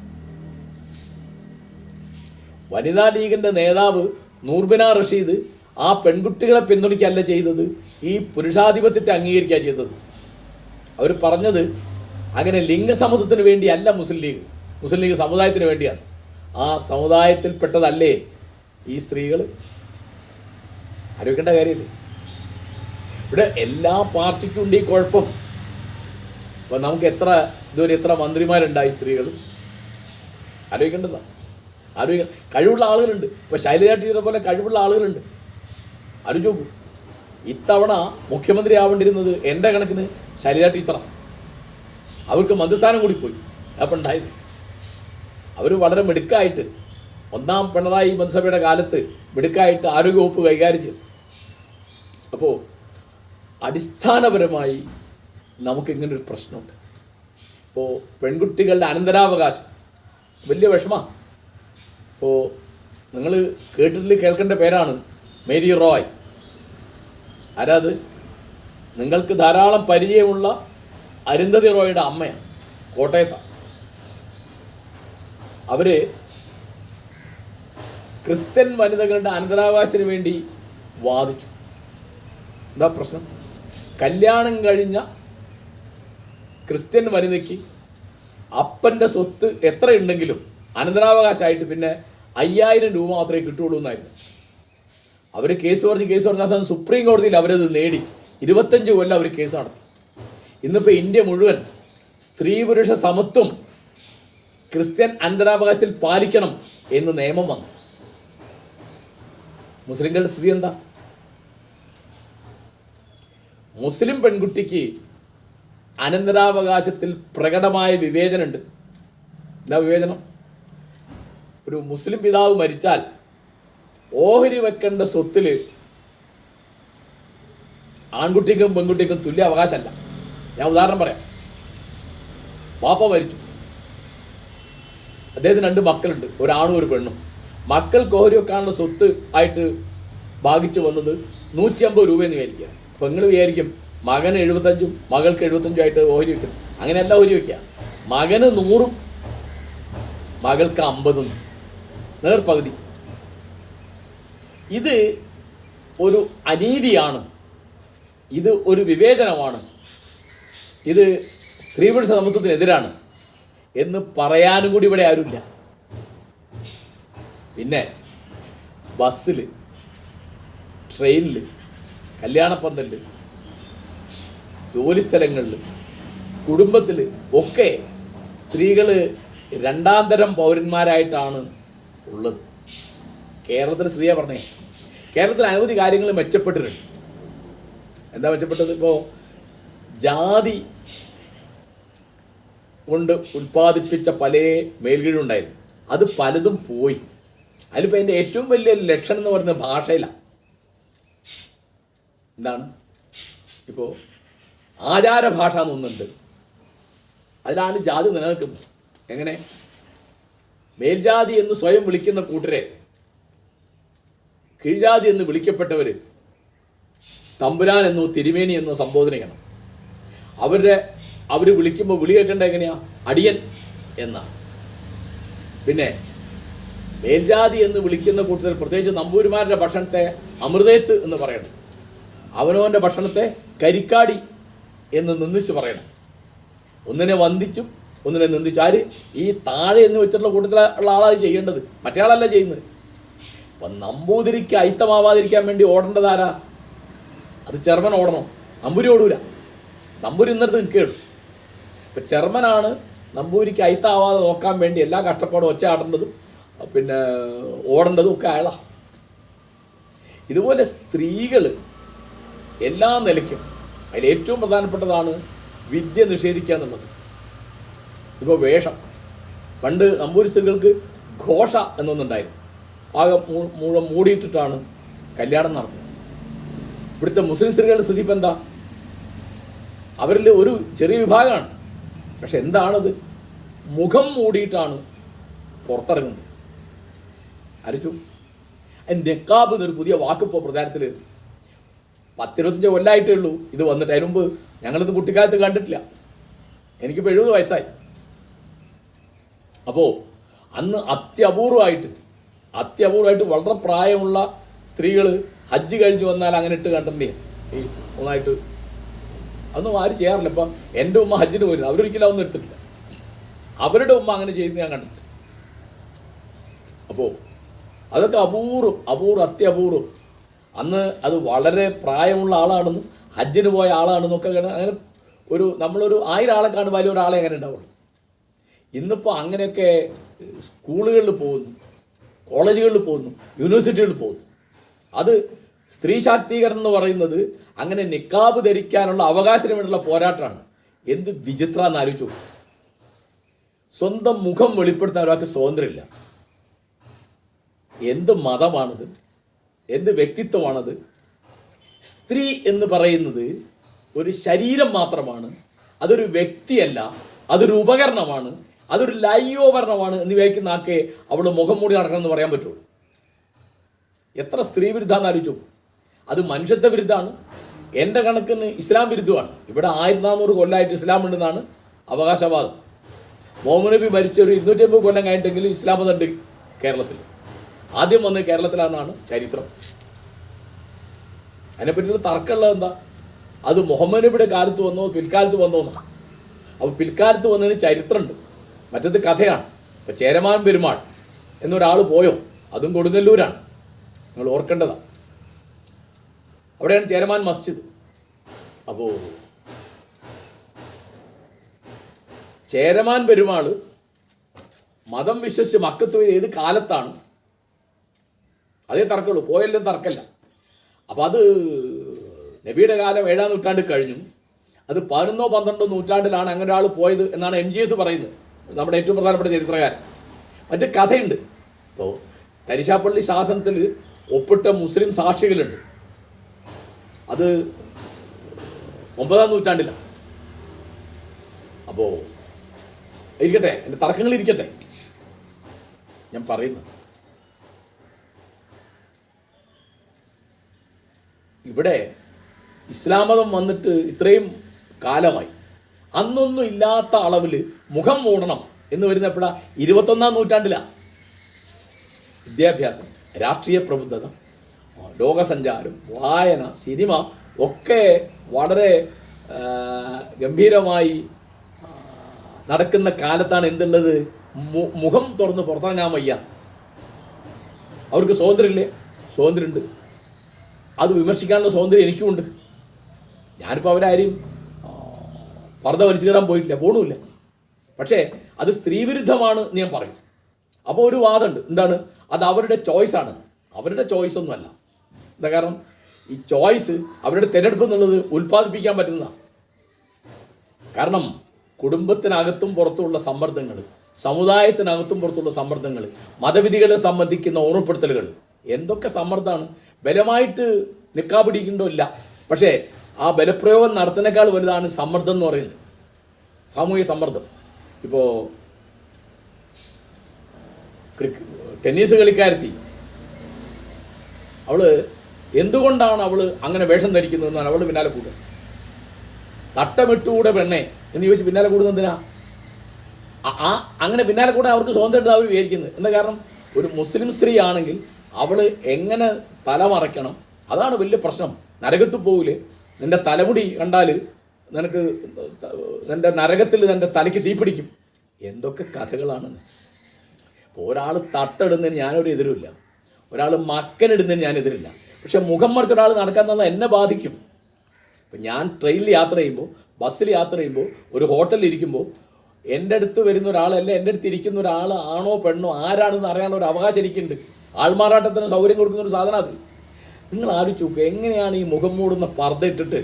വനിതാ ലീഗിൻ്റെ നേതാവ് നൂർബിന റഷീദ് ആ പെൺകുട്ടികളെ പിന്തുണയ്ക്കല്ല ചെയ്തത്, ഈ പുരുഷാധിപത്യത്തെ അംഗീകരിക്കുക ചെയ്തത്. അവർ പറഞ്ഞത് അങ്ങനെ ലിംഗസമത്വത്തിന് വേണ്ടിയല്ല മുസ്ലിം ലീഗ് സമുദായത്തിന് വേണ്ടിയാണ്. ആ സമുദായത്തിൽപ്പെട്ടതല്ലേ ഈ സ്ത്രീകൾ? ആലോചിക്കേണ്ട കാര്യമില്ലേ? ഇവിടെ എല്ലാ പാർട്ടിക്കും ഉണ്ട് ഈ കുഴപ്പം. അപ്പോൾ നമുക്ക് ഇതുവരെ എത്ര മന്ത്രിമാരുണ്ടായി സ്ത്രീകൾ? ആലോചിക്കേണ്ടതാണ്. കഴിവുള്ള ആളുകളുണ്ട്. ഇപ്പോൾ ശൈലജ ടീച്ചറെ പോലെ കഴിവുള്ള ആളുകളുണ്ട്. ആലോചിച്ച് നോക്കൂ. ഇത്തവണ മുഖ്യമന്ത്രി ആവേണ്ടിയിരുന്നത് എൻ്റെ കണക്കിന് ശൈലജ ടീച്ചറാണ്. അവർക്ക് മന്ത്രിസ്ഥാനം കൂടി പോയി. അപ്പം ഉണ്ടായത് അവർ വളരെ മിടുക്കായിട്ട് ഒന്നാം പിണറായി മന്ത്രിസഭയുടെ കാലത്ത് മിടുക്കായിട്ട് ആരോഗ്യവകുപ്പ് കൈകാര്യം ചെയ്തു. അപ്പോൾ അടിസ്ഥാനപരമായി നമുക്കിങ്ങനൊരു പ്രശ്നമുണ്ട്. ഇപ്പോൾ പെൺകുട്ടികളുടെ അനന്തരാവകാശം വലിയ വിഷമമാണ്. ഇപ്പോൾ നിങ്ങൾ കേൾക്കേണ്ട പേരാണ് മേരി റോയ്. ആരാത്? നിങ്ങൾക്ക് ധാരാളം പരിചയമുള്ള അരുന്ധതി റോയുടെ അമ്മയാണ്, കോട്ടയത്താണ്. അവർ ക്രിസ്ത്യൻ വനിതകളുടെ അനന്തരാവകാശത്തിന് വേണ്ടി വാദിച്ചു. എന്താ പ്രശ്നം? കല്യാണം കഴിഞ്ഞ ക്രിസ്ത്യൻ വനിതയ്ക്ക് അപ്പൻ്റെ സ്വത്ത് എത്ര ഉണ്ടെങ്കിലും അനന്തരാവകാശമായിട്ട് പിന്നെ 5000 രൂപ മാത്രമേ കിട്ടുള്ളൂ എന്നായിരുന്നു. അവർ കേസ് പറഞ്ഞ അവസാനം സുപ്രീം കോടതിയിൽ അവരത് നേടി. 25 കൊല്ലം അവർ കേസ് നടത്തി. ഇന്നിപ്പോൾ ഇന്ത്യ മുഴുവൻ സ്ത്രീ പുരുഷ സമത്വം ക്രിസ്ത്യൻ അനന്തരാവകാശത്തിൽ പാലിക്കണം എന്ന് നിയമം വന്നു. മുസ്ലിങ്ങളുടെ സ്ഥിതി എന്താ? മുസ്ലിം പെൺകുട്ടിക്ക് അനന്തരാവകാശത്തിൽ പ്രകടമായ വിവേചനമുണ്ട്. എന്താ വിവേചനം? ഒരു മുസ്ലിം പിതാവ് മരിച്ചാൽ ഓഹരി വെക്കേണ്ട സ്വത്തിൽ ആൺകുട്ടിക്കും പെൺകുട്ടിക്കും തുല്യ അവകാശമല്ല. ഞാൻ ഉദാഹരണം പറയാം. പാപ്പ മരിച്ചു, അദ്ദേഹത്തിന് 2 മക്കളുണ്ട്, ഒരാണും ഒരു പെണ്ണും. മക്കൾക്ക് ഓഹരി വെക്കാനുള്ള സ്വത്ത് ആയിട്ട് ഭാഗിച്ചു വന്നത് 150 രൂപയെന്ന് വിചാരിക്കുക. അപ്പം നിങ്ങൾ വിചാരിക്കും മകന് 75 മകൾക്ക് 75 ആയിട്ട് ഓഹരി വെക്കണം. അങ്ങനെയല്ല ഓഹരി വയ്ക്കുക. മകന് 100 മകൾക്ക് 50 നേർപകുതി. ഇത് ഒരു അനീതിയാണ്, ഇത് ഒരു വിവേചനമാണ്, ഇത് സ്ത്രീ പുരുഷ സമത്വത്തിനെതിരാണ് എന്ന് പറയാനും കൂടി ഇവിടെ ആരുമില്ല. പിന്നെ ബസ്സിൽ, ട്രെയിനിൽ, കല്യാണപ്പന്തലിൽ, ജോലിസ്ഥലങ്ങളിൽ, കുടുംബത്തിൽ ഒക്കെ സ്ത്രീകൾ 2ാം തരം പൗരന്മാരായിട്ടാണ് ഉള്ളത്. കേരളത്തിൽ സ്ത്രീയെ പറഞ്ഞേ, കേരളത്തിൽ അനവധി കാര്യങ്ങൾ മെച്ചപ്പെട്ടിട്ടുണ്ട്. എന്താ മെച്ചപ്പെട്ടത്? ഇപ്പോൾ ജാതി കൊണ്ട് ഉൽപ്പാദിപ്പിച്ച പല മേൽകീഴുണ്ടായിരുന്നു, അത് പലതും പോയി. അതിലിപ്പോൾ എൻ്റെ ഏറ്റവും വലിയ ലക്ഷണം എന്ന് പറയുന്നത് ഭാഷയിലാണ്. എന്താണ്? ഇപ്പോൾ ആചാരഭാഷ എന്നൊന്നുണ്ട്, അതിലാണ് ജാതി നിലനിൽക്കുന്നത്. എങ്ങനെ? മേൽജാതി എന്ന് സ്വയം വിളിക്കുന്ന കൂട്ടരെ കീഴ്ജാതി എന്ന് വിളിക്കപ്പെട്ടവർ തമ്പുരാൻ എന്നോ തിരുമേനി എന്നോ സംബോധന ചെയ്യണം. അവർ വിളിക്കുമ്പോൾ വിളി കേൾക്കേണ്ട എങ്ങനെയാ? അടിയൻ എന്നാണ്. പിന്നെ മേൽജാതി എന്ന് വിളിക്കുന്ന കൂട്ടത്തിൽ പ്രത്യേകിച്ച് നമ്പൂരിമാരുടെ ഭക്ഷണത്തെ അമൃതേത്ത് എന്ന് പറയണം. അവനവൻ്റെ ഭക്ഷണത്തെ കരിക്കാടി എന്ന് നിന്ദിച്ച് പറയണം. ഒന്നിനെ വന്ദിച്ചും ഒന്നിനെ നിന്ദിച്ചു. ആര്? ഈ താഴെ എന്ന് വെച്ചിട്ടുള്ള കൂട്ടത്തിലുള്ള ആളാണ് ചെയ്യേണ്ടത്, മറ്റേ ആളല്ല ചെയ്യുന്നത്. അപ്പം നമ്പൂതിരിക്ക് അയിത്തമാവാതിരിക്കാൻ വേണ്ടി ഓടേണ്ടത് ആരാ? അത് ചെറുമൻ ഓടണം, നമ്പൂരി ഓടൂല. നമ്പൂരി ഇന്നടുത്ത് നിൽക്കുകയുള്ളൂ. ഇപ്പം ചെറുമനാണ് നമ്പൂരിക്ക് അയിത്താവാതെ നോക്കാൻ വേണ്ടി എല്ലാ കഷ്ടപ്പാടും ഒച്ചയാടേണ്ടതും പിന്നെ ഓടേണ്ടതും ഒക്കെ അയാളാണ്. ഇതുപോലെ സ്ത്രീകൾ എല്ലാ നിലയ്ക്കും അതിൽ ഏറ്റവും പ്രധാനപ്പെട്ടതാണ് വിദ്യ നിഷേധിക്കുക എന്നുള്ളത്. ഇപ്പോൾ വേഷം, പണ്ട് നമ്പൂരി സ്ത്രീകൾക്ക് ഘോഷ എന്നൊന്നുണ്ടായിരുന്നു, ആകെ മുഴുവൻ മൂടിയിട്ടിട്ടാണ് കല്യാണം നടത്തുന്നത്. ഇവിടുത്തെ മുസ്ലിം സ്ത്രീകളുടെ സ്ഥിതി ഇപ്പം എന്താ? അവരിൽ ഒരു ചെറിയ വിഭാഗമാണ്, പക്ഷെ എന്താണത്? മുഖം മൂടിയിട്ടാണ് പുറത്തിറങ്ങുന്നത്. അരിച്ചു നെക്കാബ് എന്നൊരു പുതിയ വാക്കിപ്പോൾ പ്രചാരത്തിൽ 10-25 കൊല്ലമായിട്ടേ ഉള്ളൂ ഇത് വന്നിട്ട്. അതിന് മുമ്പ് ഞങ്ങളിത് കുട്ടിക്കാലത്ത് കണ്ടിട്ടില്ല. എനിക്കിപ്പോൾ 70 വയസ്സായി. അപ്പോൾ അന്ന് അത്യപൂർവമായിട്ട് വളരെ പ്രായമുള്ള സ്ത്രീകൾ ഹജ്ജ് കഴിഞ്ഞ് വന്നാൽ അങ്ങനെ ഇട്ട് കണ്ടില്ലേ ഈ ഒന്നായിട്ട് അതൊന്നും ആരും ചെയ്യാറില്ല. ഇപ്പം എൻ്റെ ഉമ്മ ഹജ്ജിന് പോയിരുന്നു, അവരൊരിക്കലും അതൊന്നും എടുത്തിട്ടില്ല. അവരുടെ ഉമ്മ അങ്ങനെ ചെയ്യുന്നത് ഞാൻ കണ്ടിട്ടില്ല. അപ്പോൾ അതൊക്കെ അത്യപൂർവം. അന്ന് അത് വളരെ പ്രായമുള്ള ആളാണെന്നും ഹജ്ജിന് പോയ ആളാണെന്നൊക്കെ അങ്ങനെ നമ്മളൊരു 1000 ആളെ കാണും വലിയൊരാളെ അങ്ങനെ ഉണ്ടാവുള്ളൂ. ഇന്നിപ്പോൾ അങ്ങനെയൊക്കെ സ്കൂളുകളിൽ പോകുന്നു, കോളേജുകളിൽ പോകുന്നു, യൂണിവേഴ്സിറ്റികളിൽ പോകുന്നു. അത് സ്ത്രീ ശാക്തീകരണം എന്ന് പറയുന്നത് അങ്ങനെ നിക്കാബ് ധരിക്കാനുള്ള അവകാശത്തിന് വേണ്ടിയുള്ള പോരാട്ടമാണ്. എന്ത് വിചിത്രം എന്ന് ആലോചിച്ചു. സ്വന്തം മുഖം വെളിപ്പെടുത്താൻ ഒരാൾക്ക് സ്വാതന്ത്ര്യമില്ല. എന്ത് മതമാണത്? എന്ത് വ്യക്തിത്വമാണത്? സ്ത്രീ എന്ന് പറയുന്നത് ഒരു ശരീരം മാത്രമാണ്, അതൊരു വ്യക്തിയല്ല, അതൊരു ഉപകരണമാണ്, അതൊരു ലൈംഗികോപകരണമാണ് എന്ന് വിചാരിക്കുന്ന ആക്കെ അവൾ മുഖം മൂടി നടക്കണമെന്ന് പറയാൻ പറ്റുമോ? എത്ര സ്ത്രീ വിരുദ്ധാന്ന് ആലോചിച്ചു. അത് മനുഷ്യത്വ വിരുദ്ധമാണ്. എൻ്റെ കണക്കിന് ഇസ്ലാം വിരുദ്ധമാണ്. ഇവിടെ 1400 കൊല്ലമായിട്ട് ഇസ്ലാം ഉണ്ടെന്നാണ് അവകാശവാദം. മുഹമ്മദ് നബി മരിച്ച ഒരു 250 കൊല്ലം കഴിഞ്ഞിട്ടെങ്കിലും ഇസ്ലാം മതമുണ്ട് കേരളത്തിൽ. ആദ്യം വന്ന് കേരളത്തിലാണെന്നാണ് ചരിത്രം. അതിനെപ്പറ്റിയുള്ള തർക്കമുള്ളത് എന്താ? അത് മുഹമ്മദ് നബിയുടെ കാലത്ത് വന്നോ പിൽക്കാലത്ത് വന്നോ എന്നാണ്. അപ്പോൾ പിൽക്കാലത്ത് വന്നതിന് ചരിത്രമുണ്ട്, മറ്റത് കഥയാണ്. ഇപ്പോൾ ചേരമാൻ പെരുമാൾ എന്നൊരാൾ പോയോ, അതും കൊടുങ്ങല്ലൂരാണ്, നിങ്ങൾ ഓർക്കേണ്ടതാണ്. അവിടെയാണ് ചേരമാൻ മസ്ജിദ്. അപ്പോൾ ചേരമാൻ പെരുമാൾ മതം വിശ്വസിച്ച് മക്കത്ത് പോയത് ഏത് കാലത്താണ് അതേ തർക്കമുള്ളൂ, പോയല്ലോ തർക്കമല്ല. അപ്പോൾ അത് നബിയുടെ കാലം 7-ാം നൂറ്റാണ്ട് കഴിഞ്ഞു. അത് 11-ഓ 12-ഓ നൂറ്റാണ്ടിലാണ് അങ്ങനെ ഒരാൾ പോയത് എന്നാണ് MGS പറയുന്നത്, നമ്മുടെ ഏറ്റവും പ്രധാനപ്പെട്ട ചരിത്രകാരൻ. മറ്റു കഥയുണ്ട്. ഇപ്പോൾ തരിശാപ്പള്ളി ശാസനത്തിൽ ഒപ്പിട്ട മുസ്ലിം സാക്ഷികളുണ്ട്. അത് 9-ാം നൂറ്റാണ്ടിലാണ്. അപ്പോൾ ഇരിക്കട്ടെ, എൻ്റെ തർക്കങ്ങളിരിക്കട്ടെ. ഞാൻ പറയുന്നത് ഇവിടെ ഇസ്ലാം മതം വന്നിട്ട് ഇത്രയും കാലമായി, അന്നൊന്നും ഇല്ലാത്ത അളവിൽ മുഖം മൂടണം എന്ന് വരുന്ന എപ്പോഴാണ്? 21-ാം നൂറ്റാണ്ടിലാണ്. വിദ്യാഭ്യാസം, രാഷ്ട്രീയ പ്രബുദ്ധത, ലോകസഞ്ചാരം, വായന, സിനിമ ഒക്കെ വളരെ ഗംഭീരമായി നടക്കുന്ന കാലത്താണ് എന്തുള്ളത്? മുഖം തുറന്ന് പുറത്തിറങ്ങാൻ വയ്യ. അവർക്ക് സ്വാതന്ത്ര്യമില്ലേ? സ്വാതന്ത്ര്യമുണ്ട്. അത് വിമർശിക്കാനുള്ള സ്വാതന്ത്ര്യം എനിക്കുമുണ്ട്. ഞാനിപ്പോൾ അവരാരും പർദ്ദ വലിച്ചു കയറാൻ പോയിട്ടില്ല, പോകണമില്ല. പക്ഷേ അത് സ്ത്രീവിരുദ്ധമാണ് എന്ന് ഞാൻ പറയും. അപ്പോൾ ഒരു വാദമുണ്ട്, എന്താണ്? അത് അവരുടെ ചോയ്സാണ്. അവരുടെ ചോയ്സ് ഒന്നുമല്ല. എന്താ കാരണം? ഈ ചോയ്സ് അവരുടെ തിരഞ്ഞെടുപ്പ് എന്നുള്ളത് ഉൽപ്പാദിപ്പിക്കാൻ പറ്റുന്നതാണ്. കാരണം കുടുംബത്തിനകത്തും പുറത്തുള്ള സമ്മർദ്ദങ്ങൾ, സമുദായത്തിനകത്തും പുറത്തുള്ള സമ്മർദ്ദങ്ങൾ, മതവിധികളെ സംബന്ധിക്കുന്ന ഓർമ്മപ്പെടുത്തലുകൾ, എന്തൊക്കെ സമ്മർദ്ദമാണ്. ബലമായിട്ട് നിക്കാബ് പിടിക്കണ്ടോ ഇല്ല, പക്ഷേ ആ ബലപ്രയോഗം നടത്തുന്നേക്കാൾ വലുതാണ് സമ്മർദ്ദം എന്ന് പറയുന്നത്, സാമൂഹിക സമ്മർദ്ദം. ഇപ്പോൾ ടെന്നീസ് കളിക്കാരത്തി, അവൾ എന്തുകൊണ്ടാണ് അവൾ അങ്ങനെ വേഷം ധരിക്കുന്നതെന്നാണ് അവൾ പിന്നാലെ കൂടുക. തട്ടമിട്ടുകൂടെ പെണ്ണെ എന്ന് ചോദിച്ച് പിന്നാലെ കൂടുന്നത് എന്തിനാ? അങ്ങനെ പിന്നാലെ കൂടെ അവർക്ക് സ്വാതന്ത്ര്യം അവർ വിചാരിക്കുന്നത്. എന്താ കാരണം? ഒരു മുസ്ലിം സ്ത്രീ ആണെങ്കിൽ അവൾ എങ്ങനെ തലമറയ്ക്കണം, അതാണ് വലിയ പ്രശ്നം. നരകത്ത് പോകില്ലേ? നിൻ്റെ തലമുടി കണ്ടാൽ നിനക്ക് നിൻ്റെ നരകത്തിൽ നിൻ്റെ തലയ്ക്ക് തീപിടിക്കും. എന്തൊക്കെ കഥകളാണെന്ന്. ഇപ്പോൾ ഒരാൾ തട്ടിടുന്നതിന് ഞാനൊരു എതിരുമില്ല, ഒരാൾ മക്കനിടുന്നതിന് ഞാൻ എതിരില്ല. പക്ഷെ മുഖം മറിച്ച് ഒരാൾ നടക്കാൻ തന്നാൽ എന്നെ ബാധിക്കും. ഇപ്പം ഞാൻ ട്രെയിനിൽ യാത്ര ചെയ്യുമ്പോൾ, ബസ്സിൽ യാത്ര ചെയ്യുമ്പോൾ, ഒരു ഹോട്ടലിൽ ഇരിക്കുമ്പോൾ എൻ്റെ അടുത്ത് വരുന്ന ഒരാളല്ല, എൻ്റെ അടുത്ത് ഇരിക്കുന്ന ഒരാൾ ആണോ പെണ്ണോ ആരാണെന്ന് അറിയാനുള്ള ഒരു അവകാശം എനിക്കുണ്ട്. ആൾമാറാട്ടത്തിന് സൗകര്യം കൊടുക്കുന്ന ഒരു സാധനം അത്. നിങ്ങൾ ആലോചിച്ച് നോക്കുക, എങ്ങനെയാണ് ഈ മുഖം മൂടുന്ന പർദ്ദ ഇട്ടിട്ട്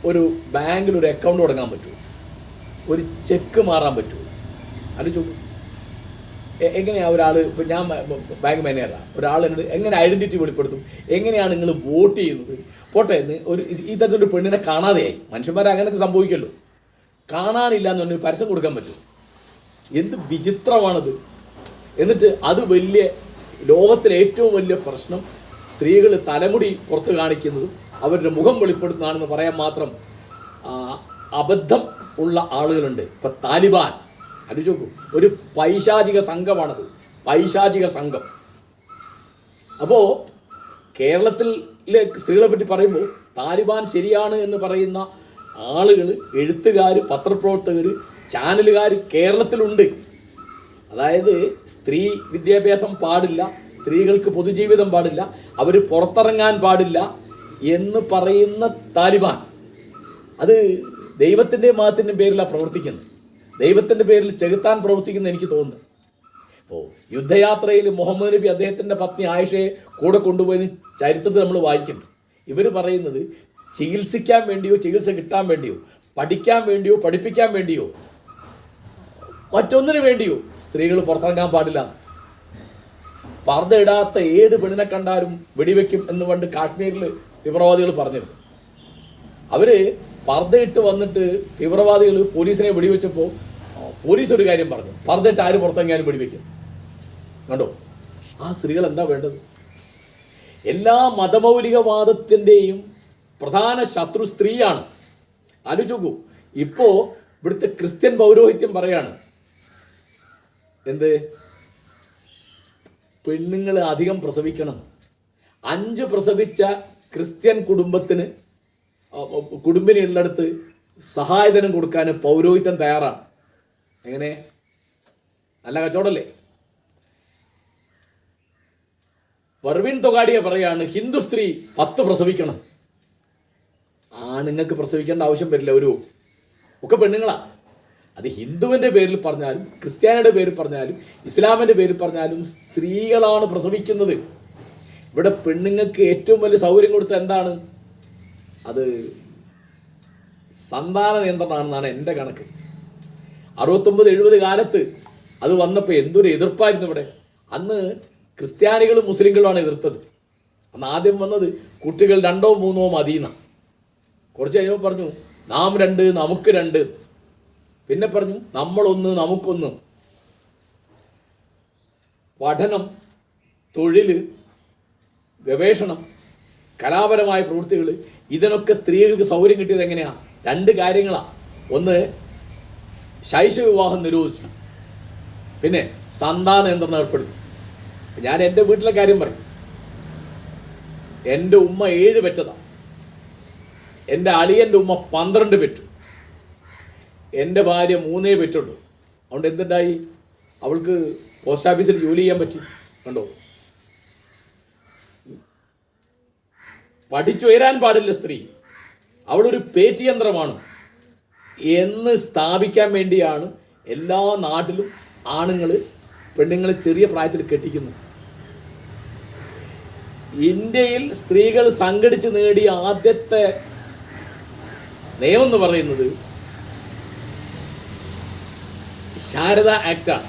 ഒരു ബാങ്കിൽ ഒരു അക്കൗണ്ട് തുടങ്ങാൻ പറ്റുമോ? ഒരു ചെക്ക് മാറാൻ പറ്റുമോ? ആലോചിച്ച് നോക്കുക. എങ്ങനെയാണ് ഒരാൾ, ഇപ്പോൾ ഞാൻ ബാങ്ക് മാനേജറാണ്, ഒരാൾ എന്നോട് എങ്ങനെ ഐഡൻറ്റിറ്റി വെളിപ്പെടുത്തും? എങ്ങനെയാണ് നിങ്ങൾ വോട്ട് ചെയ്യുന്നത്? പോട്ടെ, ഒരു ഈ തരത്തിലൊരു പെണ്ണിനെ കാണാതെയായി. മനുഷ്യന്മാരെ അങ്ങനെയൊക്കെ സംഭവിക്കുമല്ലോ. കാണാനില്ല എന്ന് പറഞ്ഞാൽ പരസ്യം കൊടുക്കാൻ പറ്റും. എന്ത് വിചിത്രമാണത്. എന്നിട്ട് അത് വലിയ, ലോകത്തിലെ ഏറ്റവും വലിയ പ്രശ്നം സ്ത്രീകൾ തലമുടി പുറത്ത് കാണിക്കുന്നതും അവരുടെ മുഖം വെളിപ്പെടുത്തുന്നതാണെന്ന് പറയാൻ മാത്രം അബദ്ധം ഉള്ള ആളുകളുണ്ട്. ഇപ്പം താലിബാൻ ആലോചിച്ച് നോക്കൂ, ഒരു പൈശാചിക സംഘമാണത്, പൈശാചിക സംഘം. അപ്പോൾ കേരളത്തിലെ സ്ത്രീകളെ പറ്റി പറയുമ്പോൾ താലിബാൻ ശരിയാണ് എന്ന് പറയുന്ന ആളുകൾ, എഴുത്തുകാർ, പത്രപ്രവർത്തകർ, ചാനലുകാർ കേരളത്തിലുണ്ട്. അതായത് സ്ത്രീ വിദ്യാഭ്യാസം പാടില്ല, സ്ത്രീകൾക്ക് പൊതുജീവിതം പാടില്ല, അവർ പുറത്തിറങ്ങാൻ പാടില്ല എന്ന് പറയുന്ന താലിബാൻ അത് ദൈവത്തിൻ്റെ മതത്തിൻ്റെ പേരിലാണ് പ്രവർത്തിക്കുന്നത്, ദൈവത്തിൻ്റെ പേരിൽ ചെകുത്താൻ പ്രവർത്തിക്കുന്ന എനിക്ക് തോന്നുന്നു. അപ്പോൾ യുദ്ധയാത്രയിൽ മുഹമ്മദ് നബി അദ്ദേഹത്തിൻ്റെ പത്നി ആയിഷയെ കൂടെ കൊണ്ടുപോയി ചരിത്രത്തിൽ നമ്മൾ വായിക്കുന്നുണ്ട്. ഇവർ പറയുന്നത് ചികിത്സിക്കാൻ വേണ്ടിയോ, ചികിത്സ കിട്ടാൻ വേണ്ടിയോ, പഠിക്കാൻ വേണ്ടിയോ, പഠിപ്പിക്കാൻ വേണ്ടിയോ, മറ്റൊന്നിനു വേണ്ടിയോ സ്ത്രീകൾ പുറത്തിറങ്ങാൻ പാടില്ല. പർദ്ദ ഇടാത്ത ഏത് പെണ്ണിനെ കണ്ടാലും വെടിവെക്കും എന്ന് പണ്ട് കാശ്മീരിൽ തീവ്രവാദികൾ പറഞ്ഞിരുന്നു. അവർ പർദ്ദയിട്ട് വന്നിട്ട് തീവ്രവാദികൾ പോലീസിനെ വെടിവെച്ചപ്പോൾ പോലീസ് ഒരു കാര്യം പറഞ്ഞു, പർദ്ദയിട്ട് ആര് പുറത്തിറങ്ങിയാലും വെടിവെക്കും. കണ്ടോ, ആ സ്ത്രീകൾ എന്താ വേണ്ടത്? എല്ലാ മതമൗലികവാദത്തിൻ്റെയും പ്രധാന ശത്രു സ്ത്രീയാണ്. ആലോചിച്ച് നോക്കൂ, ഇപ്പോൾ ഇവിടുത്തെ ക്രിസ്ത്യൻ പൗരോഹിത്യം പറയാണ്, എന്ത് പെണ്ണുങ്ങൾ അധികം പ്രസവിക്കണം. 5 പ്രസവിച്ച ക്രിസ്ത്യൻ കുടുംബിനുള്ളിടത്ത് സഹായധനം കൊടുക്കാൻ പൗരോഹിത്യം തയ്യാറാണ്. എങ്ങനെ? നല്ല കച്ചവടല്ലേ? പർവീൺ തൊഗാഡിയ പറയാണ്, ഹിന്ദു സ്ത്രീ 10 പ്രസവിക്കണം. ആണുങ്ങൾക്ക് പ്രസവിക്കേണ്ട ആവശ്യം വരില്ല, ഒക്കെ പെണ്ണുങ്ങളാണ്. അത് ഹിന്ദുവിൻ്റെ പേരിൽ പറഞ്ഞാലും, ക്രിസ്ത്യാനിയുടെ പേരിൽ പറഞ്ഞാലും, ഇസ്ലാമിൻ്റെ പേരിൽ പറഞ്ഞാലും സ്ത്രീകളാണ് പ്രസവിക്കുന്നത്. ഇവിടെ പെണ്ണുങ്ങൾക്ക് ഏറ്റവും വലിയ സൗകര്യം കൊടുത്ത എന്താണ്? അത് സന്താന നിയന്ത്രണമാണെന്നാണ് എൻ്റെ കണക്ക്. 69-70 കാലത്ത് അത് വന്നപ്പോൾ എന്തൊരു എതിർപ്പായിരുന്നു ഇവിടെ. അന്ന് ക്രിസ്ത്യാനികളും മുസ്ലിങ്ങളുമാണ് എതിർത്തത്. അന്ന് ആദ്യം വന്നത് കുട്ടികൾ 2-3 മതിയെന്നാണ്. കുറച്ച് കഴിയുമ്പോൾ പറഞ്ഞു നാം 2 നമുക്ക് 2, പിന്നെ പറഞ്ഞു നമ്മളൊന്ന് നമുക്കൊന്ന്. പഠനം, തൊഴിൽ, ഗവേഷണം, കലാപരമായ പ്രവൃത്തികൾ, ഇതിനൊക്കെ സ്ത്രീകൾക്ക് സൗകര്യം കിട്ടിയത് എങ്ങനെയാണ്? 2 കാര്യങ്ങളാണ്. ഒന്ന്, ശൈശവ വിവാഹം നിരോധിച്ചു, പിന്നെ സന്താന നിയന്ത്രണം ഏർപ്പെടുത്തി. ഞാൻ എൻ്റെ വീട്ടിലെ കാര്യം പറയും. എൻ്റെ ഉമ്മ 7 പെറ്റതാണ്, എൻ്റെ അളിയൻ്റെ ഉമ്മ 12 പെറ്റു, എൻ്റെ ഭാര്യ 3 പെറ്റുള്ളൂ. അതുകൊണ്ട് എന്തുണ്ടായി? അവൾക്ക് പോസ്റ്റ് ഓഫീസിൽ ജോലി ചെയ്യാൻ പറ്റി. കണ്ടോ, പഠിച്ചുയരാൻ പാടില്ല സ്ത്രീ, അവളൊരു പേറ്റ് യന്ത്രമാണ് എന്ന് സ്ഥാപിക്കാൻ വേണ്ടിയാണ് എല്ലാ നാട്ടിലും ആണുങ്ങൾ പെണ്ണുങ്ങളെ ചെറിയ പ്രായത്തിൽ കെട്ടിക്കുന്നു. ഇന്ത്യയിൽ സ്ത്രീകൾ സംഘടിച്ച് നേടിയ ആദ്യത്തെ നിയമം എന്ന് പറയുന്നത് ശാരദ ആക്റ്റാണ്.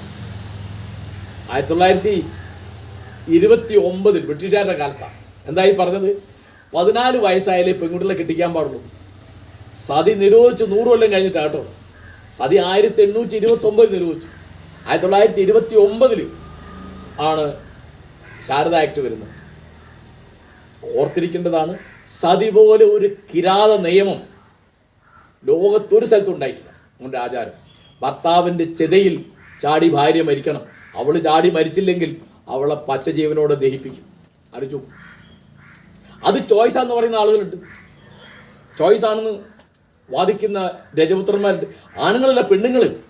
1929 ബ്രിട്ടീഷുകാരുടെ കാലത്താണ്. എന്തായി പറഞ്ഞത്? 14 വയസ്സായാലേ പെൺകുട്ടികളെ കെട്ടിക്കാൻ പാടുള്ളൂ. സതി നിരോധിച്ച് 100 കൊല്ലം കഴിഞ്ഞിട്ടാട്ടോ. സതി 1829 നിരോധിച്ചു. 1929 ആണ് ശാരദ ആക്ട് വരുന്നത്. ഓർത്തിരിക്കേണ്ടതാണ്, സതി പോലെ ഒരു കിരാത നിയമം ലോകത്തൊരു സ്ഥലത്തും ഉണ്ടായിട്ടില്ല. നമ്മുടെ ആചാരം, ഭർത്താവിൻ്റെ ചെതയിൽ ചാടി ഭാര്യ മരിക്കണം. അവൾ ചാടി മരിച്ചില്ലെങ്കിൽ അവളെ പച്ച ജീവനോടെ ദഹിപ്പിക്കും. അറിയിച്ചു. അത് ചോയ്സാന്ന് പറയുന്ന ആളുകളുണ്ട്, ചോയ്സാണെന്ന് വാദിക്കുന്ന രജപുത്രന്മാരുണ്ട്. ആണുങ്ങളല്ല, പെണ്ണുങ്ങളെന്ന്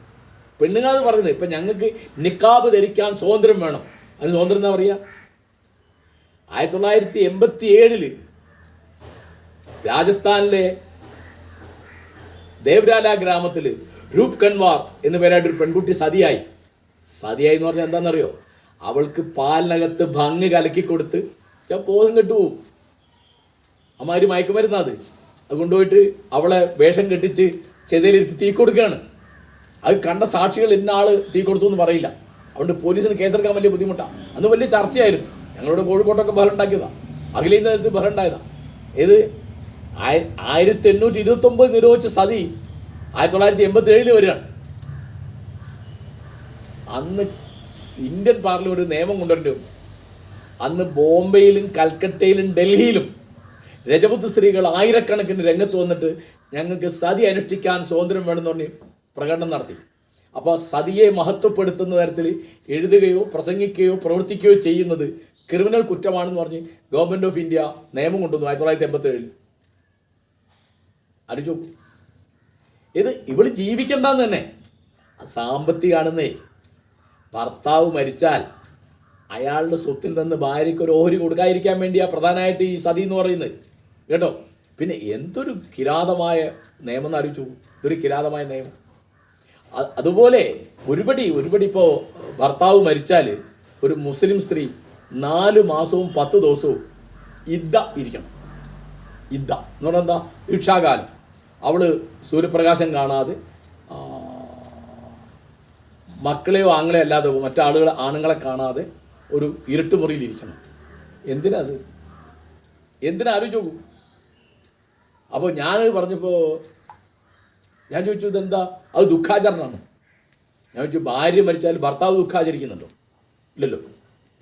പറയുന്നത്. ഇപ്പം ഞങ്ങൾക്ക് നിക്കാബ് ധരിക്കാൻ സ്വാതന്ത്ര്യം വേണം. അതിന് സ്വാതന്ത്ര്യം എന്താ പറയുക? 1987 രാജസ്ഥാനിലെ ദേവ്രാല ഗ്രാമത്തിൽ രൂപ് കൻവാർ എന്ന പേരായിട്ടൊരു പെൺകുട്ടി സതിയായി എന്ന് പറഞ്ഞാൽ എന്താണെന്നറിയോ? അവൾക്ക് പാലിനകത്ത് ഭംഗ് കലക്കി കൊടുത്ത് ബോധം കെട്ടുപോകും. അമ്മാര് മയക്കുമരുന്നത് അത് കൊണ്ടുപോയിട്ട് അവളെ വേഷം കെട്ടിച്ച് ചെതയിലിരുത്തി തീ കൊടുക്കുകയാണ്. അത് കണ്ട സാക്ഷികൾ ഇന്ന ആള് തീ കൊടുത്തു എന്ന് പറയില്ല. അതുകൊണ്ട് പോലീസിന് കേസെടുക്കാൻ വലിയ ബുദ്ധിമുട്ടാണ്. അന്ന് വലിയ ചർച്ചയായിരുന്നു. ഞങ്ങളുടെ കോഴിക്കോട്ടൊക്കെ ബഹളം ഉണ്ടാക്കിയതാണ്, അഖിലേന്ത്യ തലത്തിൽ ബഹളം ഉണ്ടായതാണ്. ഏത് 1829 നിരോധിച്ച സതി 1987 വരികയാണ്. അന്ന് ഇന്ത്യൻ പാർലമെന്റ് ഒരു നിയമം കൊണ്ടുവരേണ്ടി വന്നു. അന്ന് ബോംബെയിലും കൽക്കട്ടയിലും ഡൽഹിയിലും രജപുത്ര സ്ത്രീകൾ ആയിരക്കണക്കിന് രംഗത്ത് വന്നിട്ട് ഞങ്ങൾക്ക് സതി അനുഷ്ഠിക്കാൻ സ്വാതന്ത്ര്യം വേണമെന്ന് പറഞ്ഞ് പ്രകടനം നടത്തി. അപ്പോൾ സതിയെ മഹത്വപ്പെടുത്തുന്ന തരത്തിൽ എഴുതുകയോ പ്രസംഗിക്കുകയോ പ്രവർത്തിക്കുകയോ ചെയ്യുന്നത് ക്രിമിനൽ കുറ്റമാണെന്ന് പറഞ്ഞ് ഗവൺമെൻറ് ഓഫ് ഇന്ത്യ നിയമം കൊണ്ടുവന്നു 1987. ആലോചിച്ചു. ഇത് ഇവള് ജീവിക്കണ്ടെന്ന് തന്നെ. സാമ്പത്തികമാണെന്നേ. ഭർത്താവ് മരിച്ചാൽ അയാളുടെ സ്വത്തിൽ നിന്ന് ഭാര്യയ്ക്ക് ഒരു ഓഹരി കൊടുക്കാതിരിക്കാൻ വേണ്ടിയാണ് പ്രധാനമായിട്ട് ഈ സതി എന്ന് പറയുന്നത് കേട്ടോ. പിന്നെ എന്തൊരു കിരാതമായ നിയമം എന്ന് ആലോചിച്ചു. ഇതൊരു കിരാതമായ നിയമം. അതുപോലെ ഒരുപടി ഇപ്പോൾ ഭർത്താവ് മരിച്ചാൽ ഒരു മുസ്ലിം സ്ത്രീ 4 മാസവും 10 ദിവസവും ഇദ്ദ ഇരിക്കണം. ഇദ്ദ എന്ന് പറഞ്ഞാൽ എന്താ? ദീക്ഷാകാലം. അവൾ സൂര്യപ്രകാശം കാണാതെ മക്കളെയോ ആങ്ങളെയോ അല്ലാതെ ആണുങ്ങളെ കാണാതെ ഒരു ഇരുട്ടുമുറിയിലിരിക്കണം. എന്തിനാത്? ആലോചിച്ച് നോക്കൂ. അപ്പോൾ ഞാൻ പറഞ്ഞപ്പോൾ ഞാൻ ചോദിച്ചു ഇതെന്താ? അത് ദുഃഖാചരണമാണ്. ഞാൻ ചോദിച്ചു ഭാര്യ മരിച്ചാൽ ഭർത്താവ് ദുഃഖാചരിക്കുന്നുണ്ടോ? ഇല്ലല്ലോ.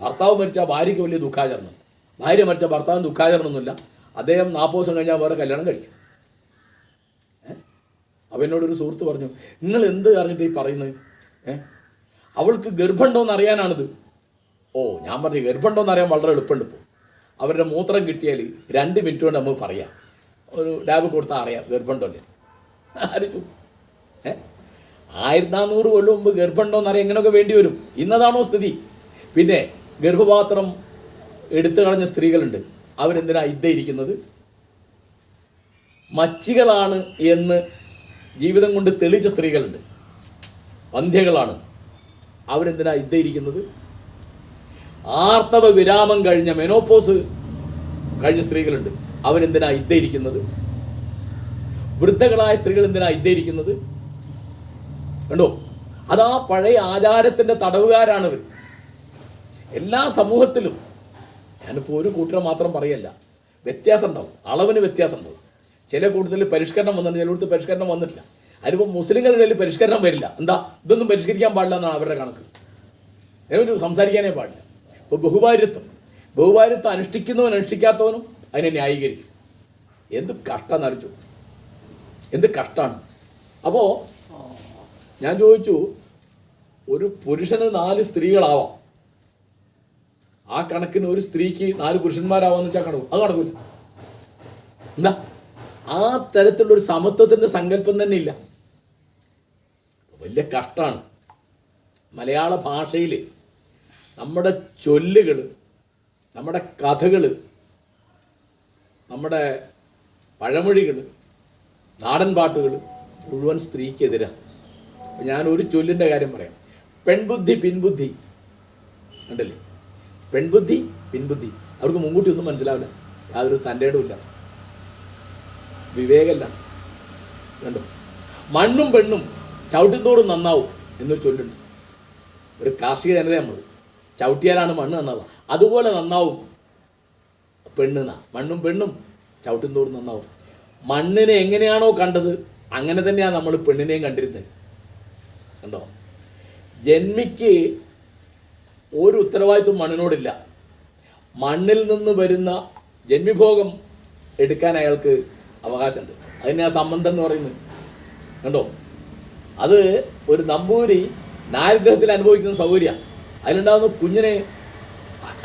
ഭർത്താവ് മരിച്ചാൽ ഭാര്യയ്ക്ക് വലിയ ദുഃഖാചരണം, ഭാര്യ മരിച്ചാൽ ഭർത്താവിന് ദുഃഖാചരണമൊന്നുമില്ല. അദ്ദേഹം 40 ദിവസം കഴിഞ്ഞാൽ വേറെ കല്യാണം കഴിക്കും. അപ്പോൾ എന്നോടൊരു സുഹൃത്ത് പറഞ്ഞു, നിങ്ങൾ എന്ത് അറിഞ്ഞിട്ട് ഈ പറയുന്നത്? അവൾക്ക് ഗർഭമുണ്ടോയെന്ന് അറിയാനാണിത്. ഞാൻ പറഞ്ഞു ഗർഭമുണ്ടോയെന്ന് അറിയാൻ വളരെ എളുപ്പമുണ്ട്. ഇപ്പോൾ അവരുടെ മൂത്രം കിട്ടിയാൽ 2 മിനിറ്റ് കൊണ്ട് നമുക്ക് പറയാം. ഒരു ലാബ് കൊടുത്താൽ അറിയാം ഗർഭമുണ്ടോല്ലേ. ആലോചിച്ചു. 1400 കൊല്ലം മുമ്പ് ഗർഭമുണ്ടോയെന്ന് അറിയാം എങ്ങനെയൊക്കെ വേണ്ടി വരും. ഇന്നതാണോ സ്ഥിതി? പിന്നെ ഗർഭപാത്രം എടുത്തു കളഞ്ഞ സ്ത്രീകളുണ്ട്. അവരെന്തിനാ ഇരിക്കുന്നത്? മച്ചികളാണ് എന്ന് ജീവിതം കൊണ്ട് തെളിയിച്ച സ്ത്രീകളുണ്ട്. വന്ധ്യകളാണ്. അവരെന്തിനാ ഇരിക്കുന്നത്? ആർത്തവ വിരാമം കഴിഞ്ഞ മെനോപോസ് കഴിഞ്ഞ സ്ത്രീകളുണ്ട്. അവരെന്തിനാ ഇരിക്കുന്നത്? വൃദ്ധകളായ സ്ത്രീകൾ എന്തിനാ ഇരിക്കുന്നത്? കണ്ടോ? അതാ പഴയ ആചാരത്തിൻ്റെ തടവുകാരാണവർ. എല്ലാ സമൂഹത്തിലും, ഞാനിപ്പോൾ ഒരു കൂട്ടരെ മാത്രം പറയല്ല, വ്യത്യാസം ഉണ്ടാവും, അളവിന് വ്യത്യാസം ഉണ്ടാവും. ചില കൂട്ടത്തിൽ പരിഷ്കരണം വന്നിട്ടുണ്ട്, ചിലയിടത്ത് പരിഷ്കരണം വന്നിട്ടില്ല. അതിനിപ്പോൾ മുസ്ലിങ്ങളുടെ ഇടയിൽ പരിഷ്കരണം വരില്ല. എന്താ? ഇതൊന്നും പരിഷ്കരിക്കാൻ പാടില്ല എന്നാണ് അവരുടെ കണക്ക്. അതിനൊരു സംസാരിക്കാനേ പാടില്ല. ഇപ്പോൾ ബഹുഭാര്യത്വം അനുഷ്ഠിക്കുന്നവനും അനുഷ്ഠിക്കാത്തവനും അതിനെ ന്യായീകരിക്കും. എന്ത് കഷ്ടം നടിച്ചു, എന്ത് കഷ്ടമാണ്. അപ്പോൾ ഞാൻ ചോദിച്ചു, ഒരു പുരുഷന് 4 സ്ത്രീകളാവാം, ആ കണക്കിന് ഒരു സ്ത്രീക്ക് 4 പുരുഷന്മാരാവാന്ന് വെച്ചാൽ അത് നടക്കില്ല. എന്താ? ആ തരത്തിലുള്ളൊരു സമത്വത്തിൻ്റെ സങ്കല്പം തന്നെ ഇല്ല. വലിയ കഷ്ടമാണ്. മലയാള ഭാഷയിൽ നമ്മുടെ ചൊല്ലുകൾ, നമ്മുടെ കഥകൾ, നമ്മുടെ പഴമൊഴികൾ, നാടൻ പാട്ടുകൾ മുഴുവൻ സ്ത്രീക്കെതിരാണ്. ഞാനൊരു ചൊല്ലിൻ്റെ കാര്യം പറയാം. പെൺബുദ്ധി പിൻബുദ്ധി ഉണ്ടല്ലേ? പെൺബുദ്ധി പിൻബുദ്ധി. അവർക്ക് മുൻകൂട്ടി ഒന്നും മനസ്സിലാവില്ല, യാതൊരു തൻ്റെയിടമില്ല, വിവേകമല്ല. കണ്ടോ? മണ്ണും പെണ്ണും ചവിട്ടുന്തോടും നന്നാവും എന്നൊരു ചൊല്ലുണ്ട്. ഒരു കാർഷിക ജനത നമ്മൾ. ചവിട്ടിയാലാണ് മണ്ണ് നന്നാവുക. അതുപോലെ നന്നാവും പെണ്ണെന്നാ. മണ്ണും പെണ്ണും ചവിട്ടുന്തോടും നന്നാവും. മണ്ണിനെ എങ്ങനെയാണോ കണ്ടത് അങ്ങനെ തന്നെയാണ് നമ്മൾ പെണ്ണിനെയും കണ്ടിരുന്നത്. കണ്ടോ? ജന്മിക്ക് ഒരു ഉത്തരവാദിത്വം മണ്ണിനോടില്ല. മണ്ണിൽ നിന്ന് വരുന്ന ജന്മിഭോഗം എടുക്കാൻ അയാൾക്ക് അവകാശമുണ്ട്. അതിനെ ആ സംബന്ധം എന്ന് പറയുന്നത്. കണ്ടോ? അത് ഒരു നമ്പൂരി നായഗ്രഹത്തിൽ അനുഭവിക്കുന്ന സൗകര്യമാണ്. അതിലുണ്ടാകുന്ന കുഞ്ഞിനെ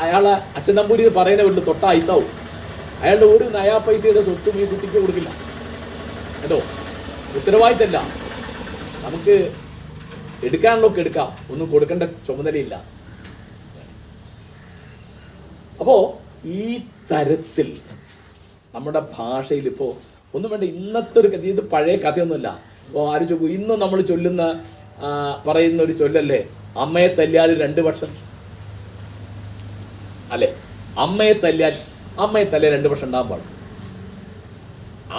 അയാളെ അച്ഛൻ നമ്പൂരി പറയുന്ന വീട്ടിൽ തൊട്ട അയിത്താവും. അയാളുടെ ഒരു നയാ പൈസയുടെ സ്വത്തും ഈ കുട്ടിക്ക് കൊടുക്കില്ല. കേട്ടോ? ഉത്തരവാദിത്തമല്ല. നമുക്ക് എടുക്കാനുള്ളതൊക്കെ എടുക്കാം, ഒന്നും കൊടുക്കേണ്ട ചുമതലയില്ല. അപ്പോൾ ഈ തരത്തിൽ നമ്മുടെ ഭാഷയിൽ ഇപ്പോൾ ഒന്നും വേണ്ട. ഇന്നത്തെ ഒരു കഥ, ഇത് പഴയ കഥയൊന്നുമല്ല. അപ്പോൾ ആരും ചോദിക്കും, ഇന്നും നമ്മൾ പറയുന്ന ഒരു ചൊല്ലല്ലേ, അമ്മയെ തല്ലിയാൽ 2 വർഷം അല്ലേ? അമ്മയെ തല്ലിയാൽ 2 വർഷം ഉണ്ടാകാൻ പാടും.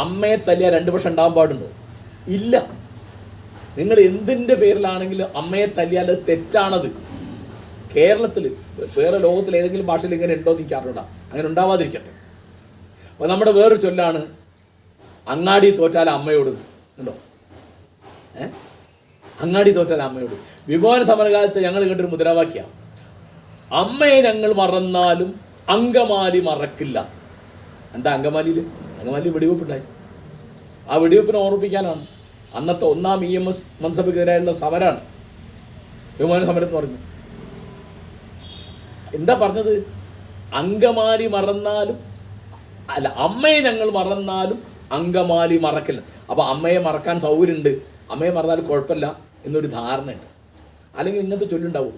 അമ്മയെ തല്ലിയാൽ 2 വർഷം ഉണ്ടാകാൻ പാടുണ്ടോ? ഇല്ല. നിങ്ങൾ എന്തിൻ്റെ പേരിലാണെങ്കിലും അമ്മയെ തല്ലിയാൽ അത് തെറ്റാണത്. കേരളത്തിൽ, വേറെ ലോകത്തിൽ ഏതെങ്കിലും ഭാഷയിൽ ഇങ്ങനെ ഉണ്ടോ എന്ന് എനിക്ക് അറിഞ്ഞൂടാ. അങ്ങനെ ഉണ്ടാവാതിരിക്കട്ടെ. അപ്പോൾ നമ്മുടെ വേറൊരു ചൊല്ലാണ്, അങ്ങാടി തോറ്റാൽ അമ്മയോട്. ഉണ്ടോ? അങ്ങാടി തോറ്റാൽ അമ്മയോട്. വിമോചന സമരകാലത്ത് ഞങ്ങൾ കേട്ടൊരു മുദ്രാവാക്യ, അമ്മയെ ഞങ്ങൾ മറന്നാലും അങ്കമാലി മറക്കില്ല. എന്താ അങ്കമാലിയിൽ വെടിവെപ്പുണ്ടായി. ആ വെടിവെപ്പിനെ ഓർമ്മിപ്പിക്കാനാണ്. അന്നത്തെ 1ാം EMS മൻസഭയ്ക്കെതിരായുള്ള സമരമാണ് ബഹുമാന സമരം എന്ന് പറഞ്ഞു. എന്താ പറഞ്ഞത്? അങ്കമാലി മറന്നാലും അല്ല, അമ്മയെ ഞങ്ങൾ മറന്നാലും അങ്കമാലി മറക്കില്ല. അപ്പോൾ അമ്മയെ മറക്കാൻ സൗകര്യമുണ്ട്, അമ്മയെ മറന്നാലും കുഴപ്പമില്ല എന്നൊരു ധാരണയുണ്ട്. അല്ലെങ്കിൽ ഇങ്ങനത്തെ ചൊല്ലുണ്ടാവും,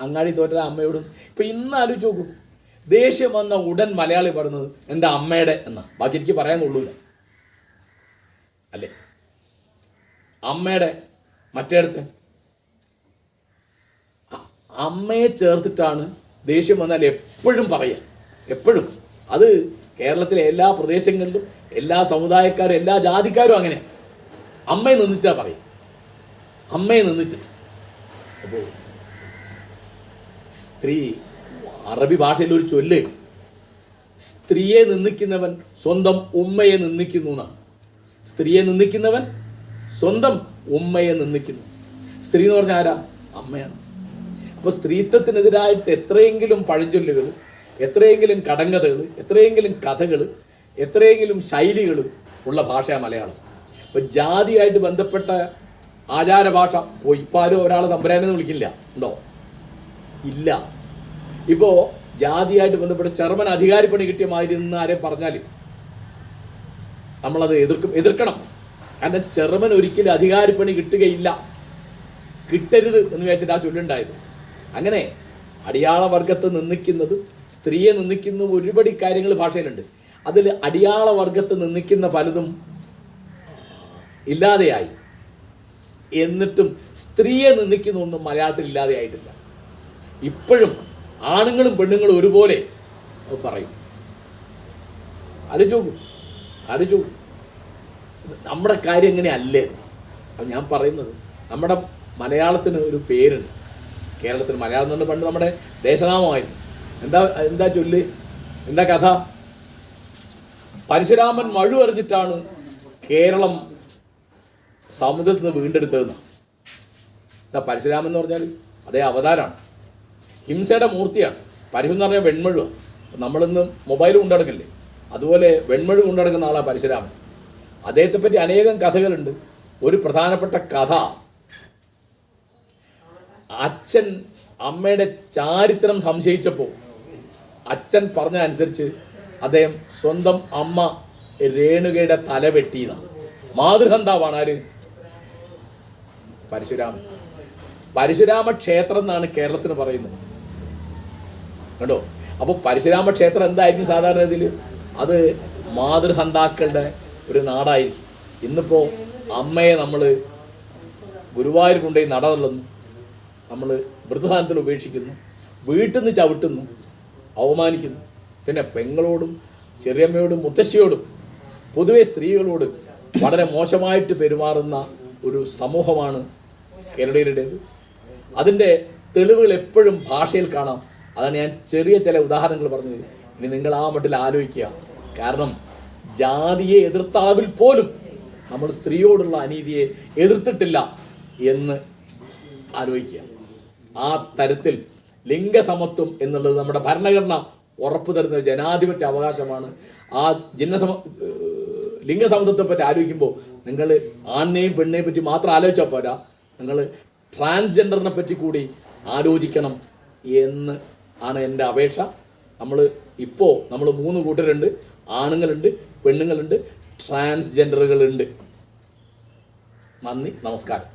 അങ്ങാടി തോറ്റ അമ്മയോടും. ഇപ്പം ഇന്ന് ആലോചിച്ച് നോക്കൂ, ദേഷ്യം വന്ന ഉടൻ മലയാളി പറയുന്നത് എൻ്റെ അമ്മയുടെ എന്നാ, ബാക്കി എനിക്ക് പറയാൻ കൊള്ളൂല അല്ലേ? അമ്മയുടെ മറ്റേടത്ത് അമ്മയെ ചേർത്തിട്ടാണ് ദേഷ്യം വന്നാൽ എപ്പോഴും പറയുക, എപ്പോഴും. അത് കേരളത്തിലെ എല്ലാ പ്രദേശങ്ങളിലും എല്ലാ സമുദായക്കാരും എല്ലാ ജാതിക്കാരും അങ്ങനെ അമ്മയെ നിന്നിച്ചാ പറയും, അമ്മയെ നിന്നിച്ചിട്ട്. അപ്പോൾ സ്ത്രീ, അറബി ഭാഷയിൽ ഒരു ചൊല്ല്, സ്ത്രീയെ നിന്ദിക്കുന്നവൻ സ്വന്തം ഉമ്മയെ നിന്ദിക്കുന്നു എന്നാണ്. സ്ത്രീയെ നിന്ദിക്കുന്നവൻ സ്വന്തം ഉമ്മയെ നിന്ദിക്കുന്നു. സ്ത്രീ എന്ന് പറഞ്ഞാൽ ആരാ? അമ്മയാണ്. അപ്പോൾ സ്ത്രീത്വത്തിനെതിരായിട്ട് എത്രയെങ്കിലും പഴഞ്ചൊല്ലുകൾ, എത്രയെങ്കിലും കടങ്കഥകൾ, എത്രയെങ്കിലും കഥകൾ, എത്രയെങ്കിലും ശൈലികൾ ഉള്ള ഭാഷയാണ് മലയാളം. ഇപ്പോൾ ജാതിയായിട്ട് ബന്ധപ്പെട്ട ആചാര ഭാഷ പോയി. ഇപ്പോൾ ആരും ഒരാളെ തമ്പുരാനെന്ന് വിളിക്കില്ല, ഉണ്ടോ? ഇല്ല. ഇപ്പോൾ ജാതിയായിട്ട് ബന്ധപ്പെട്ട ചെറുമൻ അധികാരിപ്പണി കിട്ടിയ മാതിരി നിന്ന് ആരെ പറഞ്ഞാൽ നമ്മളത് എതിർക്കണം. കാരണം ചെറുമൻ ഒരിക്കലും അധികാരിപ്പണി കിട്ടുകയില്ല, കിട്ടരുത് എന്ന് വിചാരിച്ചിട്ട് ആ ചൊല്ലുണ്ടായത്. അങ്ങനെ അടിയാള വർഗത്തെ നിന്ദിക്കുന്നതും സ്ത്രീയെ നിന്ദിക്കുന്നതും ഒരുപടി കാര്യങ്ങൾ ഭാഷയിലുണ്ട്. അതിൽ അടിയാള വർഗത്തെ നിന്ദിക്കുന്ന പലതും ഇല്ലാതെയായി. എന്നിട്ടും സ്ത്രീയെ നിന്ദിക്കുന്ന ഒന്നും മലയാളത്തിൽ ഇല്ലാതെയായിട്ടില്ല. ഇപ്പോഴും ആണുങ്ങളും പെണ്ണുങ്ങളും ഒരുപോലെ പറയും. ആലോചിച്ചു നമ്മുടെ കാര്യം എങ്ങനെയല്ലേ? അപ്പം ഞാൻ പറയുന്നത്, നമ്മുടെ മലയാളത്തിന് ഒരു പേരുണ്ട്. കേരളത്തിൽ മലയാളം എന്ന് പണ്ട് നമ്മുടെ ദേശനാമമായിരുന്നു. എന്താ ചൊല്ല്, എന്താ കഥ? പരശുരാമൻ മഴു എറിഞ്ഞിട്ടാണ് കേരളം സമുദ്രത്തിൽ നിന്ന് വീണ്ടെടുത്തതെന്ന്. എന്താ പരശുരാമൻ എന്ന് പറഞ്ഞാൽ അതേ അവതാരമാണ്, ഹിംസയുടെ മൂർത്തിയാണ്. പരശു എന്ന് പറഞ്ഞാൽ വെൺമഴുവാണ്. നമ്മളിന്ന് മൊബൈൽ കൊണ്ടുനടക്കില്ലേ, അതുപോലെ വെൺമഴു കൊണ്ടുനടക്കുന്ന ആളാണ് പരശുരാമൻ. അദ്ദേഹത്തെ പറ്റി അനേകം കഥകളുണ്ട്. ഒരു പ്രധാനപ്പെട്ട കഥ, അച്ഛൻ അമ്മയുടെ ചാരിത്രം സംശയിച്ചപ്പോൾ അച്ഛൻ പറഞ്ഞ അനുസരിച്ച് അദ്ദേഹം സ്വന്തം അമ്മ രേണുകയുടെ തല വെട്ടിയതാണ്. മാതൃഹന്താവാണ് ആര്? പരശുരാമൻ. പരശുരാമ ക്ഷേത്രം എന്നാണ് കേരളത്തിന് പറയുന്നത്, കേട്ടോ. അപ്പോൾ പരശുരാമ ക്ഷേത്രം എന്തായിരിക്കും സാധാരണ ഇതിൽ? അത് മാതൃഹന്താക്കളുടെ ഒരു നാടായിരിക്കും. ഇന്നിപ്പോൾ അമ്മയെ നമ്മൾ ഗുരുവായൂർ കൊണ്ടുപോയി നട തള്ളുന്നു, നമ്മൾ വൃദ്ധസ്ഥാനത്തിൽ ഉപേക്ഷിക്കുന്നു, വീട്ടിൽ നിന്ന് ചവിട്ടുന്നു, അവമാനിക്കുന്നു. പിന്നെ പെങ്ങളോടും ചെറിയമ്മയോടും മുത്തശ്ശിയോടും പൊതുവെ സ്ത്രീകളോട് വളരെ മോശമായിട്ട് പെരുമാറുന്ന ഒരു സമൂഹമാണ് കേരളീയരുടേത്. അതിൻ്റെ തെളിവുകൾ എപ്പോഴും ഭാഷയിൽ കാണാം. അതാണ് ഞാൻ ചെറിയ ചില ഉദാഹരണങ്ങൾ പറഞ്ഞത്. ഇനി നിങ്ങൾ ആ മട്ടിൽ ആലോചിക്കുക. കാരണം ജാതിയെ എതിർത്ത അളവിൽ പോലും നമ്മൾ സ്ത്രീയോടുള്ള അനീതിയെ എതിർത്തിട്ടില്ല എന്ന് ആലോചിക്കുക. ആ തരത്തിൽ ലിംഗസമത്വം എന്നുള്ളത് നമ്മുടെ ഭരണഘടന ഉറപ്പു തരുന്ന ജനാധിപത്യ അവകാശമാണ്. ആ ലിംഗസമത്വത്തെ പറ്റി ആലോചിക്കുമ്പോൾ നിങ്ങൾ ആണിനെയും പെണ്ണിനെയും പറ്റി മാത്രം ആലോചിച്ചാൽ പോരാ, നിങ്ങൾ ട്രാൻസ്ജെൻഡറിനെ പറ്റി കൂടി ആലോചിക്കണം എന്ന് ആണ് എൻ്റെ അപേക്ഷ. നമ്മൾ 3 കൂട്ടരുണ്ട്. ആണുങ്ങളുണ്ട്, പെണ്ണുങ്ങളുണ്ട്, ട്രാൻസ്ജെൻഡറുകളുണ്ട്. നന്ദി, നമസ്കാരം.